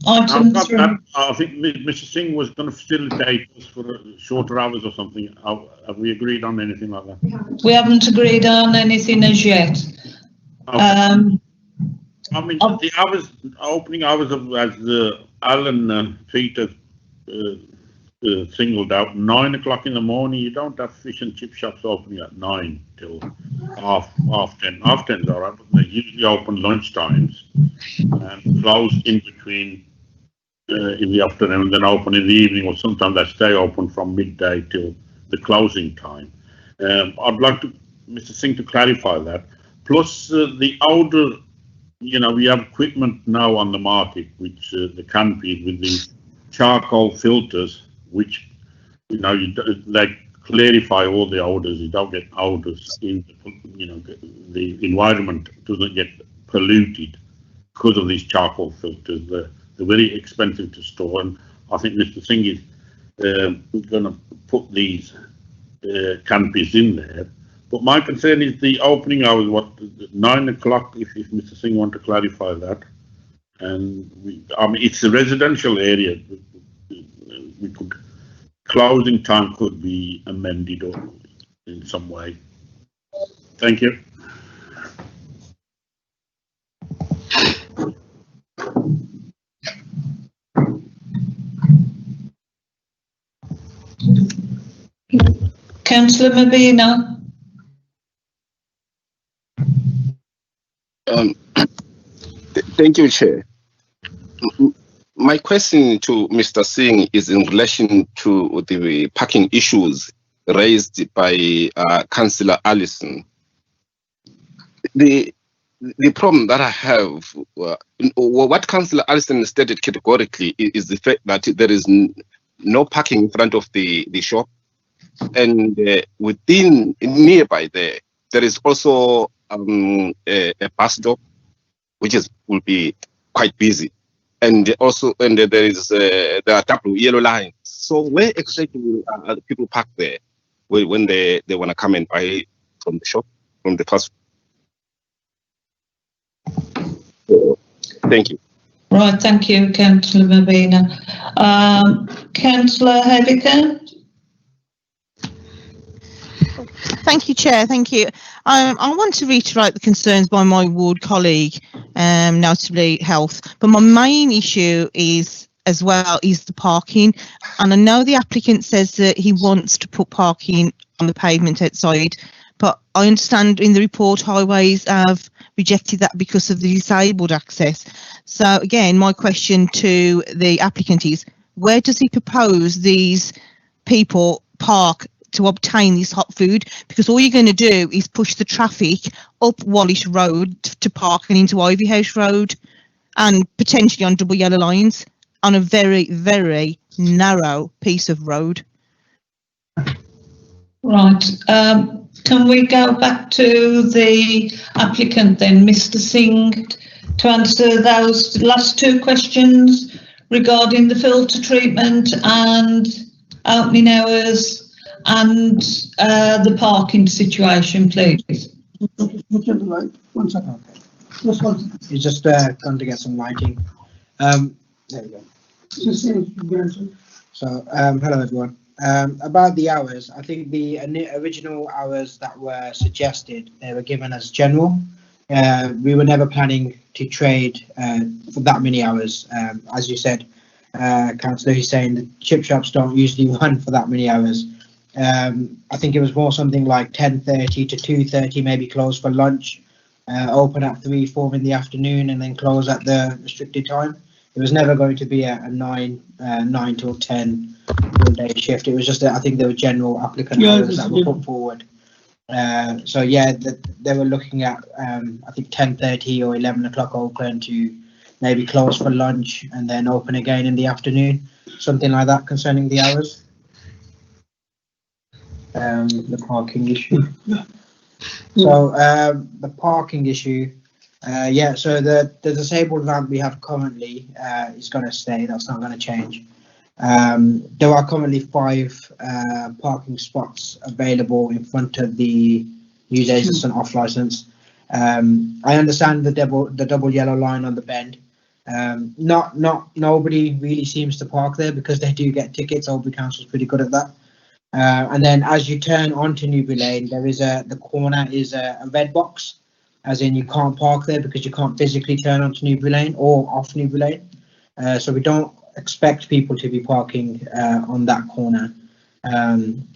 Item 3. I think Mr. Singh was going to facilitate us for shorter hours or something. Have we agreed on anything like that? We haven't agreed on anything as yet. Okay. I mean, the opening hours of, as Alan Peter singled out, 9 o'clock in the morning. You don't have fish and chip shops opening at 9 till half 10. Half 10's all right, but they usually open lunch times and close in between in the afternoon, then open in the evening, or sometimes they stay open from midday till the closing time. I'd like Mr. Singh to clarify that. Plus the older, we have equipment now on the market, which the canopy with the charcoal filters, which they clarify all the odors. You don't get odors in the environment doesn't get polluted because of these charcoal filters. They're very expensive to store, and I think Mr. Singh is going to put these canopies in there. But my concern is the opening hours. 9 o'clock? If Mr. Singh want to clarify that, and it's a residential area. Closing time could be amended or in some way. Thank you. Councillor Mabina. Thank you, Chair. My question to Mr. Singh is in relation to the parking issues raised by Councillor Allison. The problem that I have, what Councillor Allison stated categorically is the fact that there is no parking in front of the shop, and within nearby there is also a bus stop, which will be quite busy. And also, there are double yellow lines. So where exactly are the people parked there when they want to come and buy from the shop, from the fast food? Thank you. Right, thank you, Councillor Mabina. Councillor Hevican? Thank you, Chair. Thank you. I want to reiterate the concerns by my ward colleague, notably health. But my main issue is the parking. And I know the applicant says that he wants to put parking on the pavement outside, but I understand in the report highways have rejected that because of the disabled access. So again, my question to the applicant is, where does he propose these people park to obtain this hot food? Because all you're going to do is push the traffic up Wallish Road to park and into Ivy House Road, and potentially on double yellow lines on a very, very narrow piece of road. Right. Can we go back to the applicant then, Mr. Singh, to answer those last two questions regarding the filter treatment and opening hours and the parking situation, please? One second. Just one second. It's just going to get some lighting. There we go. So, hello everyone. About the hours, I think the original hours that were suggested, they were given as general. We were never planning to trade for that many hours. As you said, Councillor Hussain, the chip shops don't usually run for that many hours. I think it was more something like 10:30 to 2:30, maybe close for lunch, open at 3, 4 in the afternoon, and then close at the restricted time. It was never going to be a 9 till 10 full-day shift. It was just, I think there were general applicant hours that were put forward. So yeah, they were looking at, I think 10:30 or 11 o'clock open to maybe close for lunch and then open again in the afternoon, something like that concerning the hours. The parking issue. So the parking issue, yeah, so the disabled ramp we have currently is going to stay. That's not going to change. There are currently 5 parking spots available in front of the use agents and off license. I understand the double yellow line on the bend. Nobody really seems to park there because they do get tickets. Albury Council's pretty good at that. And then as you turn onto Newbury Lane, there is the corner is a red box, as in you can't park there because you can't physically turn onto Newbury Lane or off Newbury Lane. So we don't expect people to be parking on that corner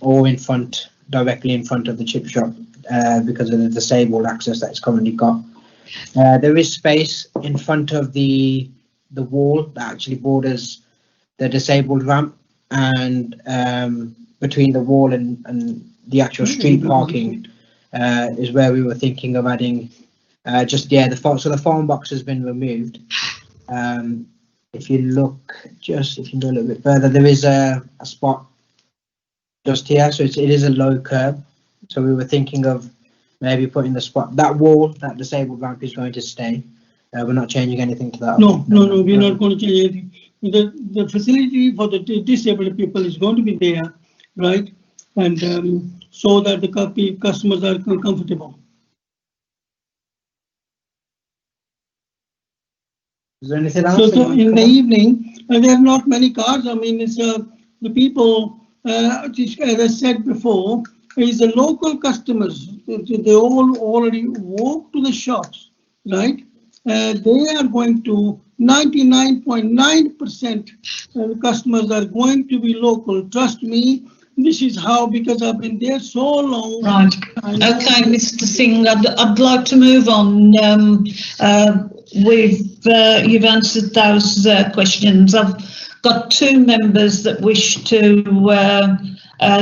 or in front, directly in front of the chip shop because of the disabled access that it's currently got. There is space in front of the wall that actually borders the disabled ramp, and between the wall and the actual street parking is where we were thinking of adding so the phone box has been removed. If you look, if you go a little bit further, there is a spot just here, so it is a low curb. So we were thinking of maybe putting the spot, that wall, that disabled ramp is going to stay. We're not changing anything to that. No, we're not going to change anything. The facility for the disabled people is going to be there, right? And so that the customers are comfortable. Is there anything else? So in the evening, there are not many cars. I mean, it's the people, as I said before, is the local customers. They all already walk to the shops, right? They are going to 99.9% customers are going to be local. Trust me, this is how, because I've been there so long. Right. Okay, Mr. Singh, I'd like to move on. You've answered those questions. I've got 2 members that wish to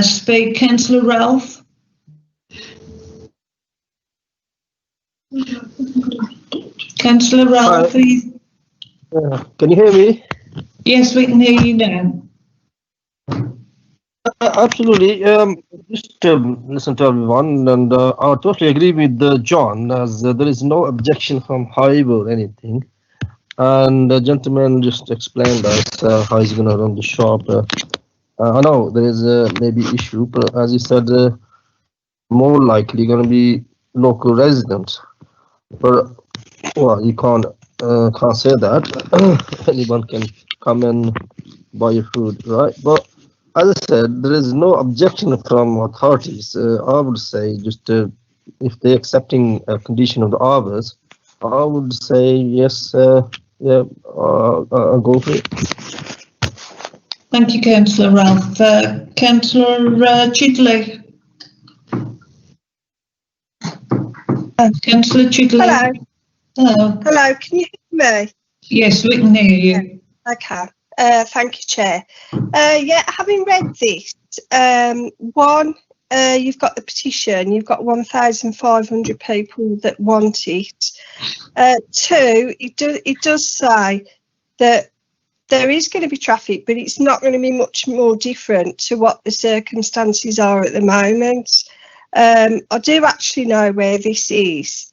speak. Councillor Ralph. Councillor Ralph, please. Can you hear me? Yes, we can hear you now. Absolutely. Just listen to everyone, and I totally agree with John, as there is no objection from highway or anything. And the gentleman just explained us how he's going to run the shop. I know there is maybe issue, but as he said, more likely going to be local residents. But well, you can't can't say that. Anyone can come and buy your food, right? But as I said, there is no objection from authorities. I would say just if they're accepting a condition of the hours, I would say yes, yeah, I'll go for it. Thank you, Councillor Ralph. Councillor Chidley. Councillor Chidley. Hello. Hello. Hello, can you hear me? Yes, we can hear you. Okay. Thank you, Chair. Yeah, having read this, one, you've got the petition, you've got 1,500 people that want it. Two, it does say that there is going to be traffic, but it's not going to be much more different to what the circumstances are at the moment. I do actually know where this is,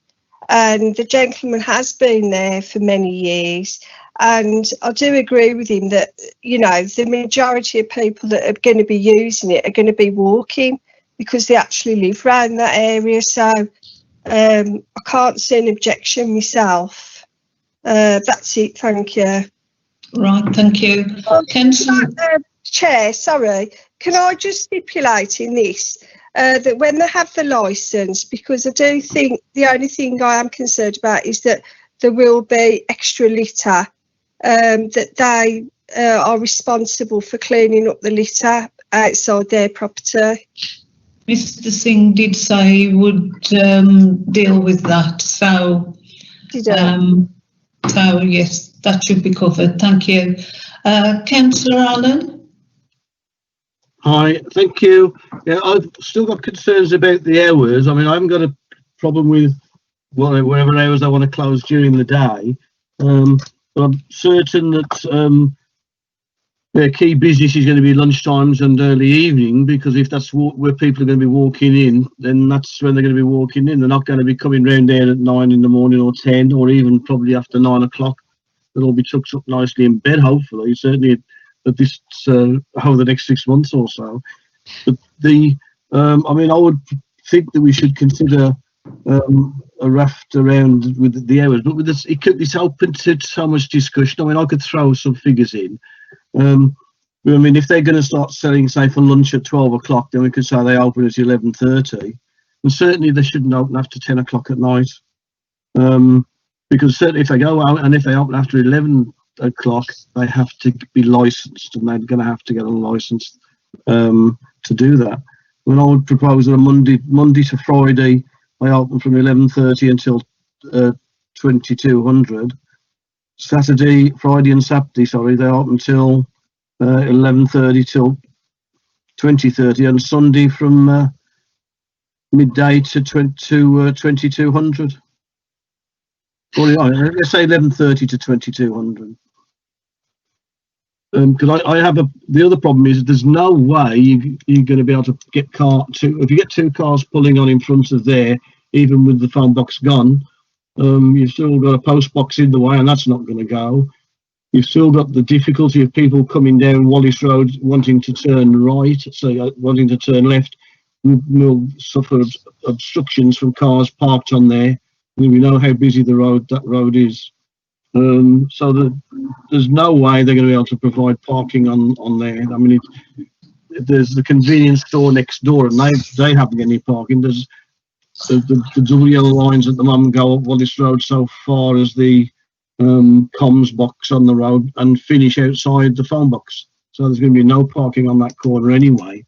and the gentleman has been there for many years. And I do agree with him that, you know, the majority of people that are going to be using it are going to be walking because they actually live around that area. So I can't see an objection myself. That's it. Thank you. Right. Thank you. Chair, sorry. Can I just stipulate in this that when they have the licence, because I do think the only thing I am concerned about is that there will be extra litter, that they are responsible for cleaning up the litter outside their property. Mr. Singh did say he would deal with that, so so yes, that should be covered. Thank you. Councillor Allen. Hi, thank you. Yeah, I've still got concerns about the hours. I mean, I haven't got a problem with whatever hours I want to close during the day. But I'm certain that their key business is going to be lunchtimes and early evening, because if that's where people are going to be walking in, then that's when they're going to be walking in. They're not going to be coming round there at 9 in the morning or 10, or even probably after 9 o'clock. They'll all be tucked up nicely in bed, hopefully, certainly at this over the next 6 months or so. But I mean, I would think that we should consider a raft around with the hours, but with this, it's open to so much discussion. I mean, I could throw some figures in. I mean, if they're going to start selling, say, for lunch at 12 o'clock, then we could say they open at 11:30, and certainly they shouldn't open after 10 o'clock at night, because certainly if they go out and if they open after 11 o'clock, they have to be licensed, and they're going to have to get a license to do that. When I would propose that a Monday to Friday, they open from 11:30 until 2200. Friday and Saturday, sorry, they open till 11:30 till 20:30, and Sunday from midday to 2200. Well, let's say 11:30 to 2200. Because I have the other problem is there's no way you're going to be able to get if you get two cars pulling on in front of there, even with the phone box gone, you've still got a post box in the way, and that's not going to go. You've still got the difficulty of people coming down Wallace Road wanting to turn right, so wanting to turn left will suffer obstructions from cars parked on there. And we know how busy that road is. So there's no way they're going to be able to provide parking on there. I mean, there's the convenience store next door, and they haven't got any parking. There's the double yellow lines at the moment go up Wallace Road so far as the comms box on the road and finish outside the phone box. So there's going to be no parking on that corner anyway.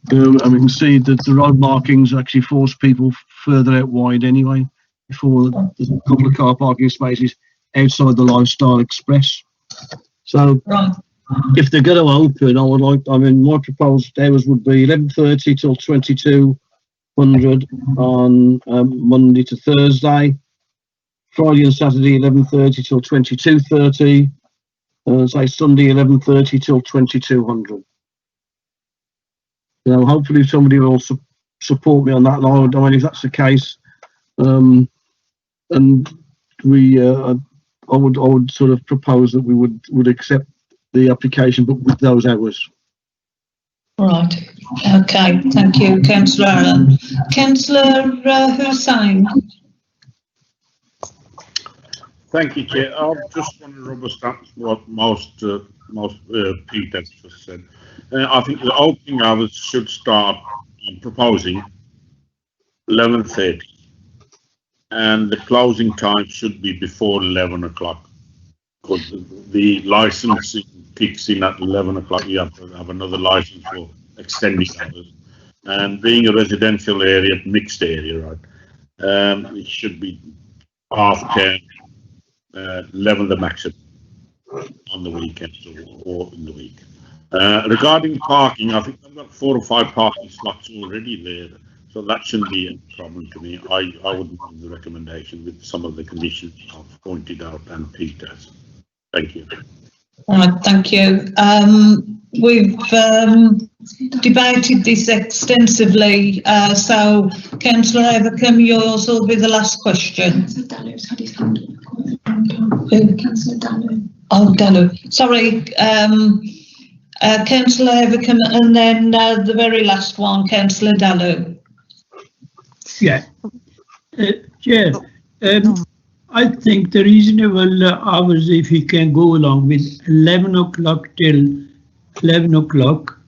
And we can see that the road markings actually force people further out wide anyway. Before there's a couple of car parking spaces outside the Lifestyle Express. So if they're going to open, my proposed hours would be 11:30 till 2200 on Monday to Thursday, Friday and Saturday 11:30 till 22:30, say Sunday 11:30 till 2200. Hopefully somebody will support me on that line. I mean, if that's the case, and I would sort of propose that we would accept the application, but with those hours. Right. Okay. Thank you, Councillor Allen. Councillor Hussain. Thank you, Chair. I just want to rubber stamp what most Pete has just said. I think the opening hours should start, I'm proposing 11:30, and the closing time should be before 11 o'clock, because the licensing kicks in at 11 o'clock. You have to have another license for extending hours, and being a residential area, mixed area, right? It should be 10:30, 11 the maximum on the weekends or in the week. Regarding parking, I think I've got 4 or 5 parking slots already there, so that shouldn't be a problem to me. I wouldn't mind the recommendation with some of the conditions I've pointed out and Pete has. Thank you. Thank you. We've debated this extensively, so Councillor Evercombe, yours will be the last question. Councillor Dallow. Oh, Dallow. Sorry, Councillor Evercombe, and then the very last one, Councillor Dallow. Yeah. Chair, I think the reasonable hours, if we can go along with 11 o'clock till 11 o'clock.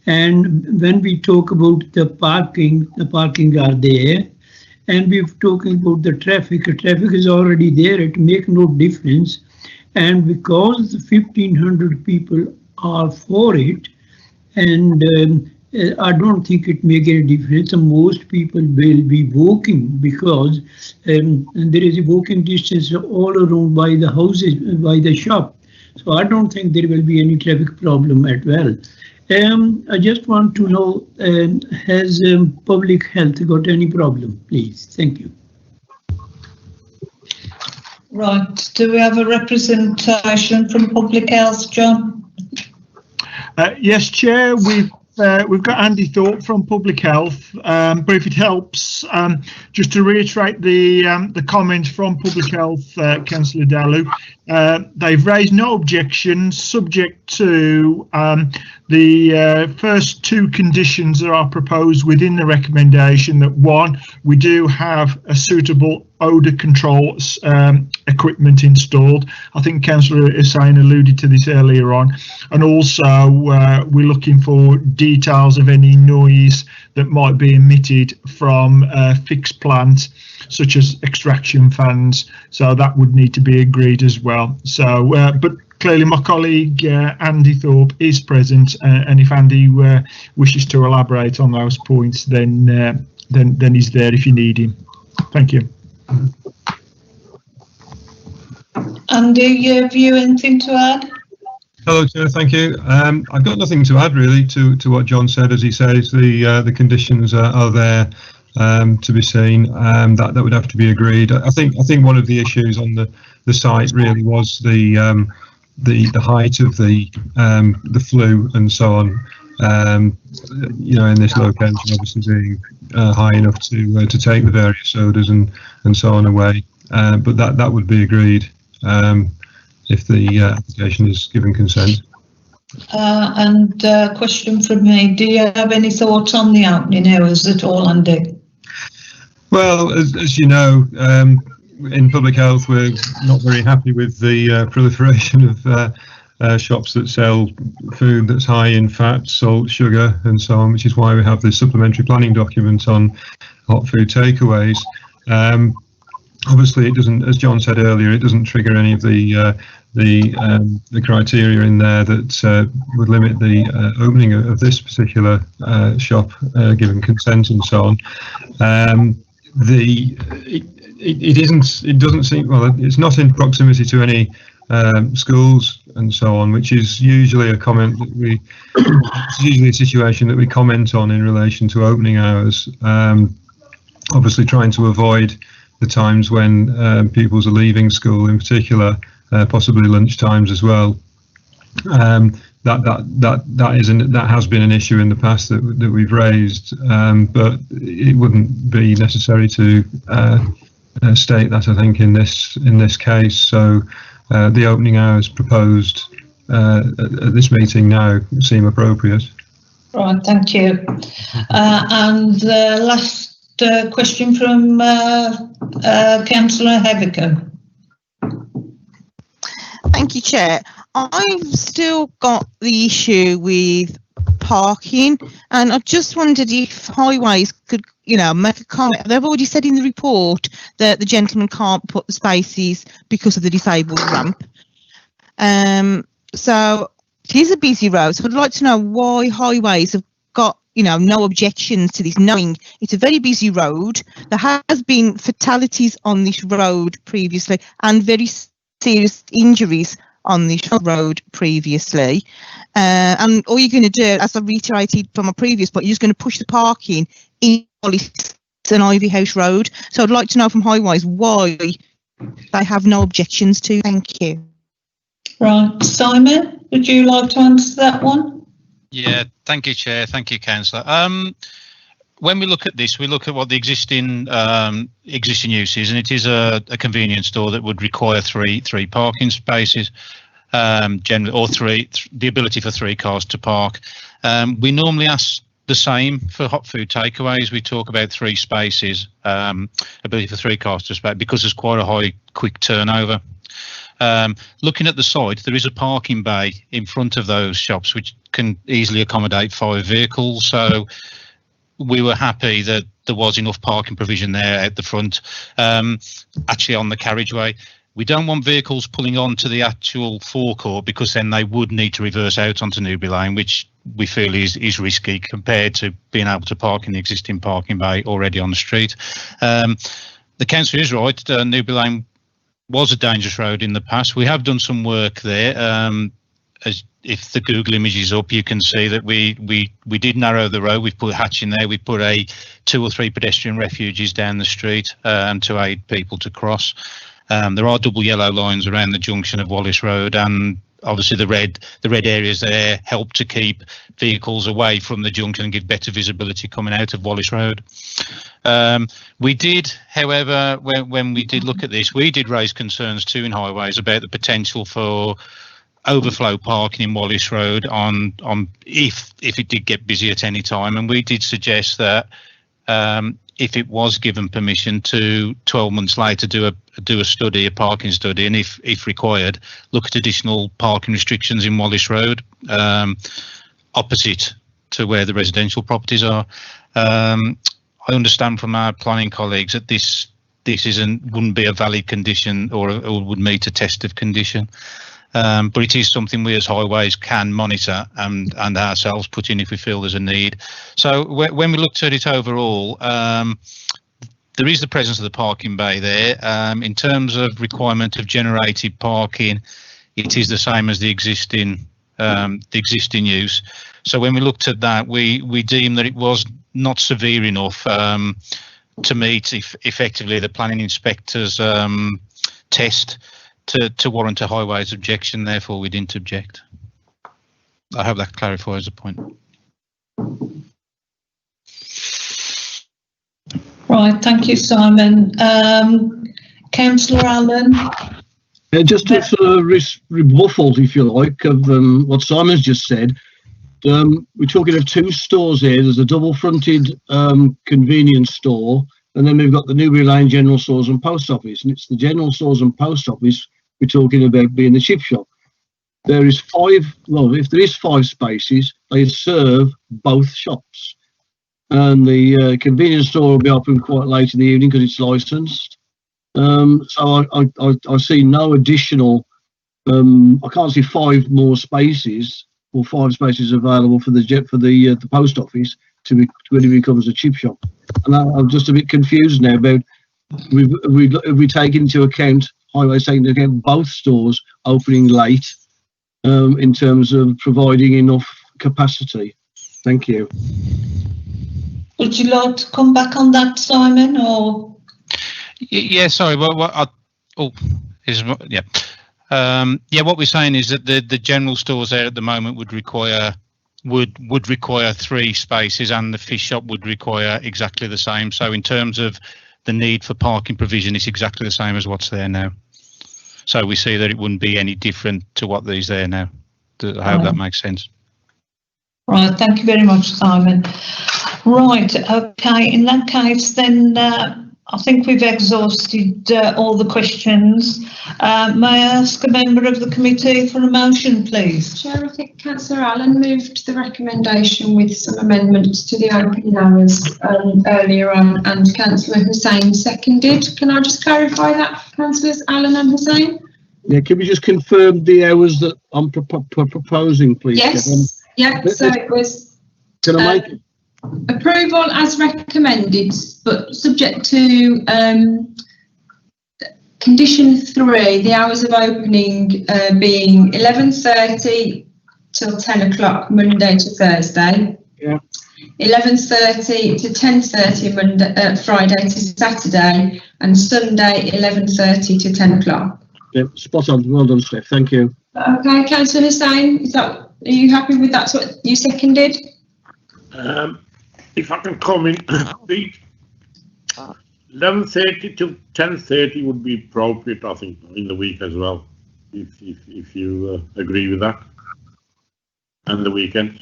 And when we talk about the parking are there. And we're talking about the traffic is already there. It makes no difference. And because 1,500 people are for it, and I don't think it makes any difference. Most people will be walking, because there is a walking distance all around by the houses, by the shop. So I don't think there will be any traffic problem as well. I just want to know, has public health got any problem, please? Thank you. Right, do we have a representation from Public Health, John? Yes, Chair, we've got Andy Thorpe from Public Health, but if it helps, just to reiterate the comments from Public Health, Councillor Dallow, they've raised no objections, subject to the first 2 conditions that are proposed within the recommendation. That 1, we do have a suitable odour control equipment installed. I think Councillor Hussain alluded to this earlier on, and also we're looking for details of any noise that might be emitted from fixed plant, such as extraction fans, so that would need to be agreed as well. So but clearly my colleague Andy Thorpe is present, and if Andy wishes to elaborate on those points, then he's there if you need him. Thank you. Andy, have you anything to add? Hello, Chair. Thank you. I've got nothing to add really to what John said. As he says, the conditions are there to be seen. That would have to be agreed. I think one of the issues on the site really was the height of the flue and so on. In this location, obviously being high enough to take the various odours and so on away. But that would be agreed if the application is given consent. And question from me, do you have any thoughts on the opening hours at all, Andy? Well, as you know, in public health, we're not very happy with the proliferation of shops that sell food that's high in fat, salt, sugar and so on, which is why we have this supplementary planning document on hot food takeaways. Obviously, it doesn't, as John said earlier, it doesn't trigger any of the criteria in there that would limit the opening of this particular shop, given consent and so on. It doesn't seem, well, it's not in proximity to any schools and so on, which is usually a comment that it's usually a situation that we comment on in relation to opening hours. Obviously, trying to avoid the times when pupils are leaving school, in particular, possibly lunch times as well. That has been an issue in the past that we've raised, but it wouldn't be necessary to state that, I think, in this case. So the opening hours proposed at this meeting now seem appropriate. Right, thank you. And the last question from Councillor Evercombe. Thank you, Chair. I've still got the issue with parking, and I just wondered if Highways could, make a comment. They've already said in the report that the gentleman can't put the spaces because of the disabled ramp. So it is a busy road, so I'd like to know why Highways have got, no objections to this, knowing it's a very busy road. There has been fatalities on this road previously and very serious injuries on this road previously. And all you're going to do, as I reiterated from a previous point, you're just going to push the parking in Wallace and Ivy House Road. So I'd like to know from Highways why they have no objections to. Thank you. Right, Simon, would you like to answer that one? Yeah, thank you, Chair. Thank you, Councillor. When we look at this, we look at what the existing use is, and it is a convenience store that would require three parking spaces, generally, or the ability for 3 cars to park. We normally ask the same for hot food takeaways. We talk about 3 spaces, ability for 3 cars to space, because there's quite a high quick turnover. Looking at the site, there is a parking bay in front of those shops which can easily accommodate 5 vehicles. So we were happy that there was enough parking provision there at the front, actually on the carriageway. We don't want vehicles pulling onto the actual forecourt, because then they would need to reverse out onto Newbury Lane, which we feel is risky compared to being able to park in the existing parking bay already on the street. The councillor is right, Newbury Lane was a dangerous road in the past. We have done some work there. As if the Google image is up, you can see that we did narrow the road. We've put hatching there. We put 2 or 3 pedestrian refuges down the street to aid people to cross. There are double yellow lines around the junction of Wallace Road, and obviously the red areas there help to keep vehicles away from the junction and give better visibility coming out of Wallace Road. We did, however, when we did look at this, we did raise concerns too in Highways about the potential for overflow parking in Wallace Road on if it did get busy at any time, and we did suggest that if it was given permission to 12 months later do a study, a parking study, and if required, look at additional parking restrictions in Wallace Road opposite to where the residential properties are. I understand from our planning colleagues that this wouldn't be a valid condition or would meet a test of condition. But it is something we as Highways can monitor and ourselves put in if we feel there's a need. So when we looked at it overall, there is the presence of the parking bay there. In terms of requirement of generated parking, it is the same as the existing use. So when we looked at that, we deemed that it was not severe enough to meet effectively the planning inspector's test to warrant a Highways objection. Therefore, we didn't object. I hope that clarifies the point. Right, thank you, Simon. Councillor Allen. Just to sort of rebuffle, if you like, of what Simon's just said. We're talking of 2 stores here. There's a double-fronted convenience store, and then we've got the Newbury Lane General Stores and Post Office, and it's the General Stores and Post Office we're talking about being the chip shop. There is 5, well, if there is 5 spaces, they serve both shops. And the convenience store will be open quite late in the evening because it's licensed. So I see no additional, I can't see 5 more spaces or 5 spaces available for the post office when it becomes a chip shop. And I'm just a bit confused now about we take into account, Highways taking into account both stores opening late in terms of providing enough capacity. Thank you. Would you like to come back on that, Simon, or? Yeah, sorry. What we're saying is that the general stores there at the moment would require 3 spaces, and the fish shop would require exactly the same. So in terms of the need for parking provision, it's exactly the same as what's there now. So we see that it wouldn't be any different to what these there now. I hope that makes sense. Right, thank you very much, Simon. Right, okay, in that case then I think we've exhausted all the questions. May I ask a member of the committee for a motion, please? Chair, I think Councillor Allen moved the recommendation with some amendments to the opening hours earlier on, and Councillor Hussain seconded. Can I just clarify that, Councillors Allen and Hussain? Yeah, can we just confirm the hours that I'm proposing, please? Yes. Yeah. So it was. Can I make it? Approval as recommended, but subject to condition 3, the hours of opening being 11:30 till 10 o'clock Monday to Thursday. Yeah. 11:30 to 10:30 Monday, Friday to Saturday, and Sunday 11:30 to 10 o'clock. Yeah, spot on. Well done, Steph. Thank you. Okay, Councillor Hussain, are you happy with that? What you seconded? If I can comment, the 11:30 to 10:30 would be appropriate, I think, in the week as well, if you agree with that, and the weekend.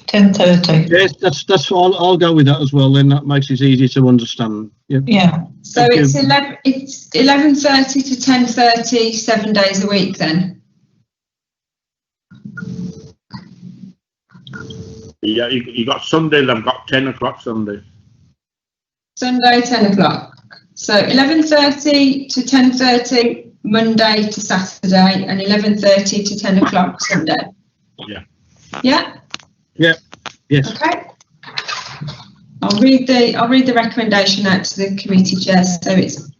10:30. Yes, that's all. I'll go with that as well. Then that makes it easy to understand. Yeah. Yeah. So it's 11:30 to 10:30, 7 days a week then. Yeah, you got Sunday. I've got 10 o'clock Sunday. Sunday 10 o'clock. So 11:30 to 10:30 Monday to Saturday, and 11:30 to 10 o'clock Sunday. Yeah. Yeah. Yeah. Yes. Okay. I'll read the recommendation out to the committee chair. So it's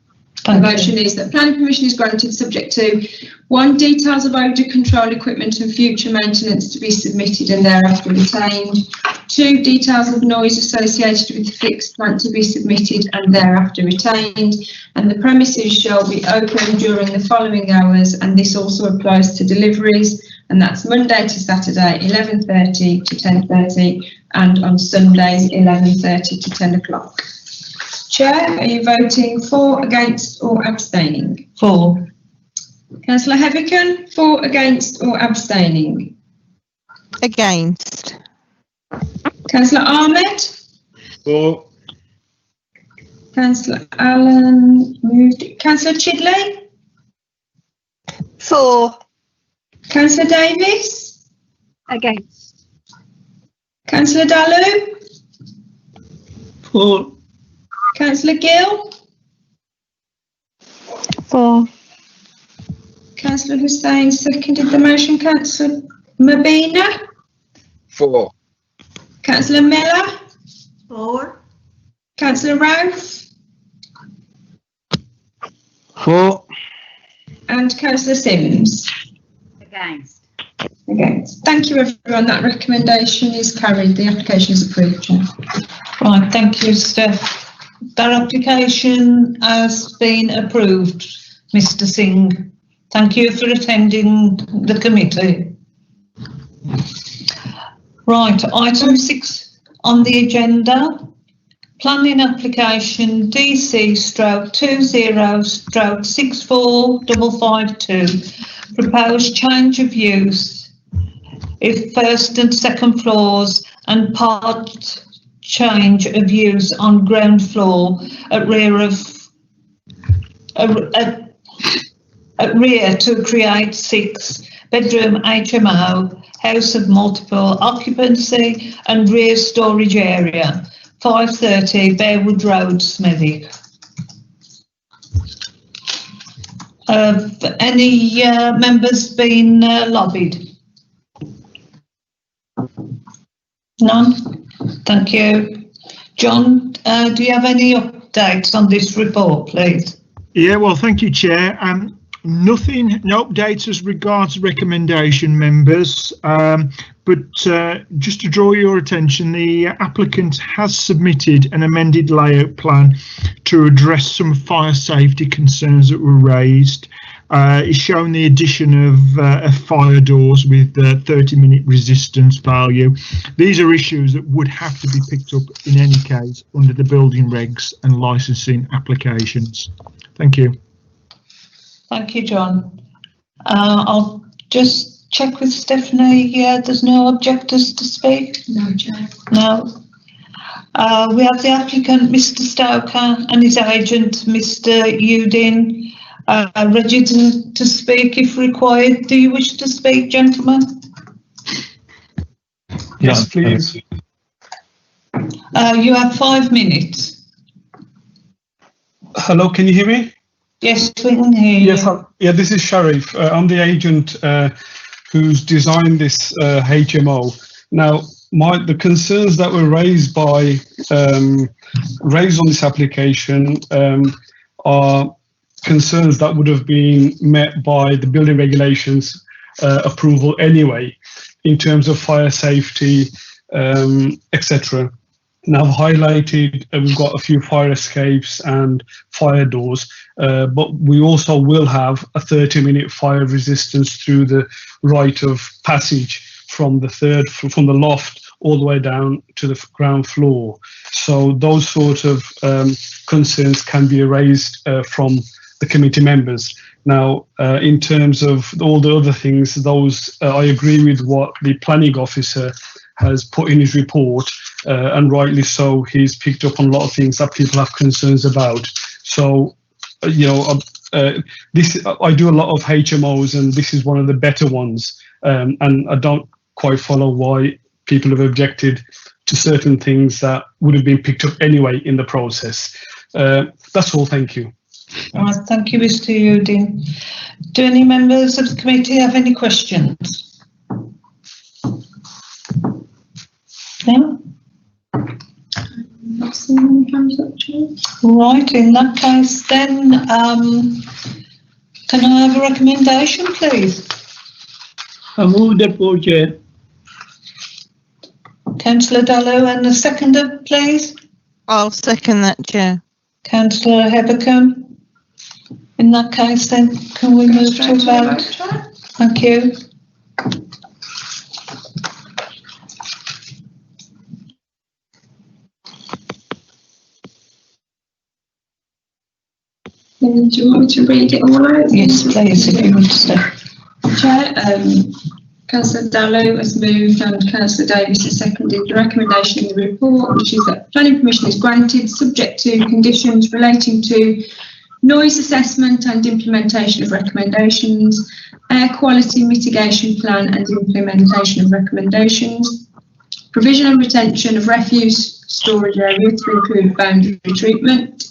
the motion is that planning permission is granted subject to 1, details of odour control equipment and future maintenance to be submitted and thereafter retained. 2, details of noise associated with the fixed plant to be submitted and thereafter retained. And the premises shall be open during the following hours, and this also applies to deliveries, and that's Monday to Saturday 11:30 to 10:30, and on Sundays 11:30 to 10 o'clock. Chair, are you voting for, against or abstaining? For. Councillor Heavican, for, against or abstaining? Against. Councillor Ahmed? For. Councillor Allen moved. Councillor Chidley? For. Councillor Davis? Against. Councillor Dalu? For. Councillor Gill? For. Councillor Hussain seconded the motion. Councillor Mabina? For. Councillor Miller? For. Councillor Rouse? For. And Councillor Sims? Against. Against. Thank you everyone. That recommendation is carried. The application is approved, Chair. Right, thank you, Steph. That application has been approved, Mr. Singh. Thank you for attending the committee. Right, item 6 on the agenda, planning application DC/20/64552, proposed change of use if first and second floors and part change of use on ground floor at rear to create 6-bedroom HMO, house of multiple occupancy and rear storage area, 530 Bearwood Road, Smethwick. Have any members been lobbied? None? Thank you. John, do you have any updates on this report, please? Yeah, well, thank you, Chair. Nothing, no updates as regards recommendation, members, but just to draw your attention, the applicant has submitted an amended layout plan to address some fire safety concerns that were raised. It's shown the addition of fire doors with 30-minute resistance value. These are issues that would have to be picked up in any case under the building regs and licensing applications. Thank you. Thank you, John. I'll just check with Stephanie. There's no objectors to speak? No, Chair. No. We have the applicant, Mr. Stoker, and his agent, Mr. Udin, ready to speak if required. Do you wish to speak, gentlemen? Yes, please. You have 5 minutes. Hello, can you hear me? Yes, we can hear you. Yes, yeah, this is Sharif. I'm the agent who's designed this HMO. Now, the concerns that were raised on this application are concerns that would have been met by the building regulations approval anyway, in terms of fire safety, etc. Now, I've highlighted we've got a few fire escapes and fire doors, but we also will have a 30-minute fire resistance through the right of passage from the loft all the way down to the ground floor. So those sort of concerns can be raised from the committee members. Now, in terms of all the other things, those I agree with what the planning officer has put in his report, and rightly so. He's picked up on a lot of things that people have concerns about. So, you know, I do a lot of HMOs, and this is one of the better ones. And I don't quite follow why people have objected to certain things that would have been picked up anyway in the process. That's all. Thank you. All right, thank you, Mr. Udin. Do any members of the committee have any questions? No? Right, in that case then, can I have a recommendation, please? I move the report, Chair. Councillor Dallow, and the seconder, please. I'll second that, Chair. Councillor Hebercombe. In that case then, can we move to a vote? Thank you. Do you want me to read it all out? Yes, please, if you wish to. Chair, Councillor Dallow has moved and Councillor Davies has seconded the recommendation in the report, which is that planning permission is granted subject to conditions relating to noise assessment and implementation of recommendations, air quality mitigation plan and implementation of recommendations, provision and retention of refuse storage area to include boundary treatment,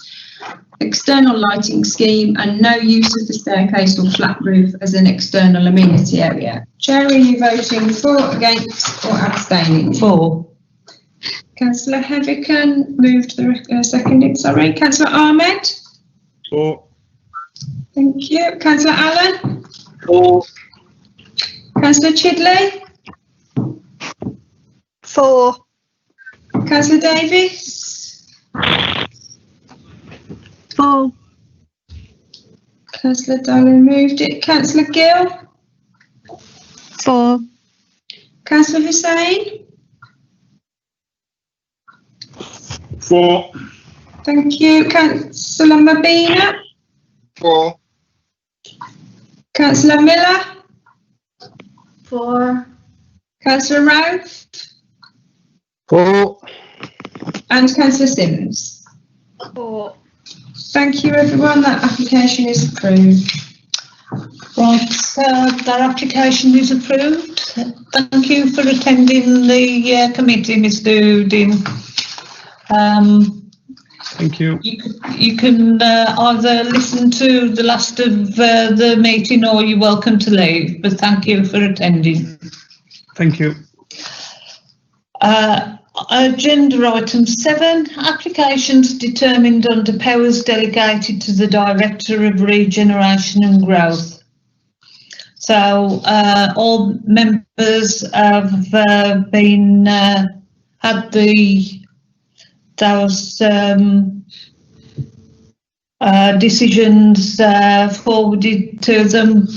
external lighting scheme, and no use of the staircase or flat roof as an external amenity area. Chair, are you voting for, against or abstaining? For. Councillor Hevican moved the seconded, sorry. Councillor Ahmed? For. Thank you. Councillor Allen? For. Councillor Chidley? For. Councillor Davies? For. Councillor Darling moved it. Councillor Gill? For. Councillor Hussain? For. Thank you. Councillor Mabina? For. Councillor Miller? For. Councillor Routh? For. And Councillor Sims? For. Thank you, everyone. That application is approved. Right, that application is approved. Thank you for attending the committee, Mr. Udin. Thank you. You can either listen to the last of the meeting or you're welcome to leave, but thank you for attending. Thank you. Agenda item 7, applications determined under powers delegated to the Director of Regeneration and Growth. So all members have been had those decisions forwarded to them,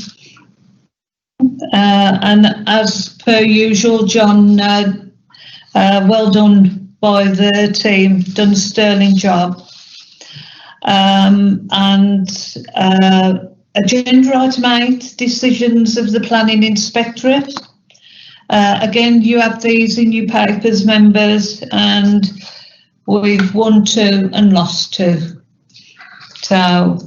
and as per usual, John, well done by the team, done a sterling job. And agenda item 8, decisions of the Planning Inspectorate. Again, you have these in your papers, members, and We've won 2 and lost 2. So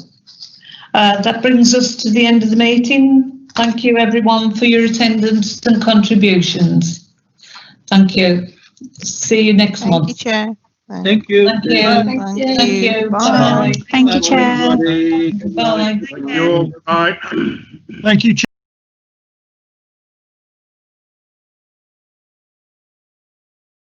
that brings us to the end of the meeting. Thank you everyone for your attendance and contributions. Thank you. See you next month. Thank you, Chair. Thank you. Thank you. Thank you. Bye. Thank you, Chair. Bye. Thank you. Bye. Thank you, Chair.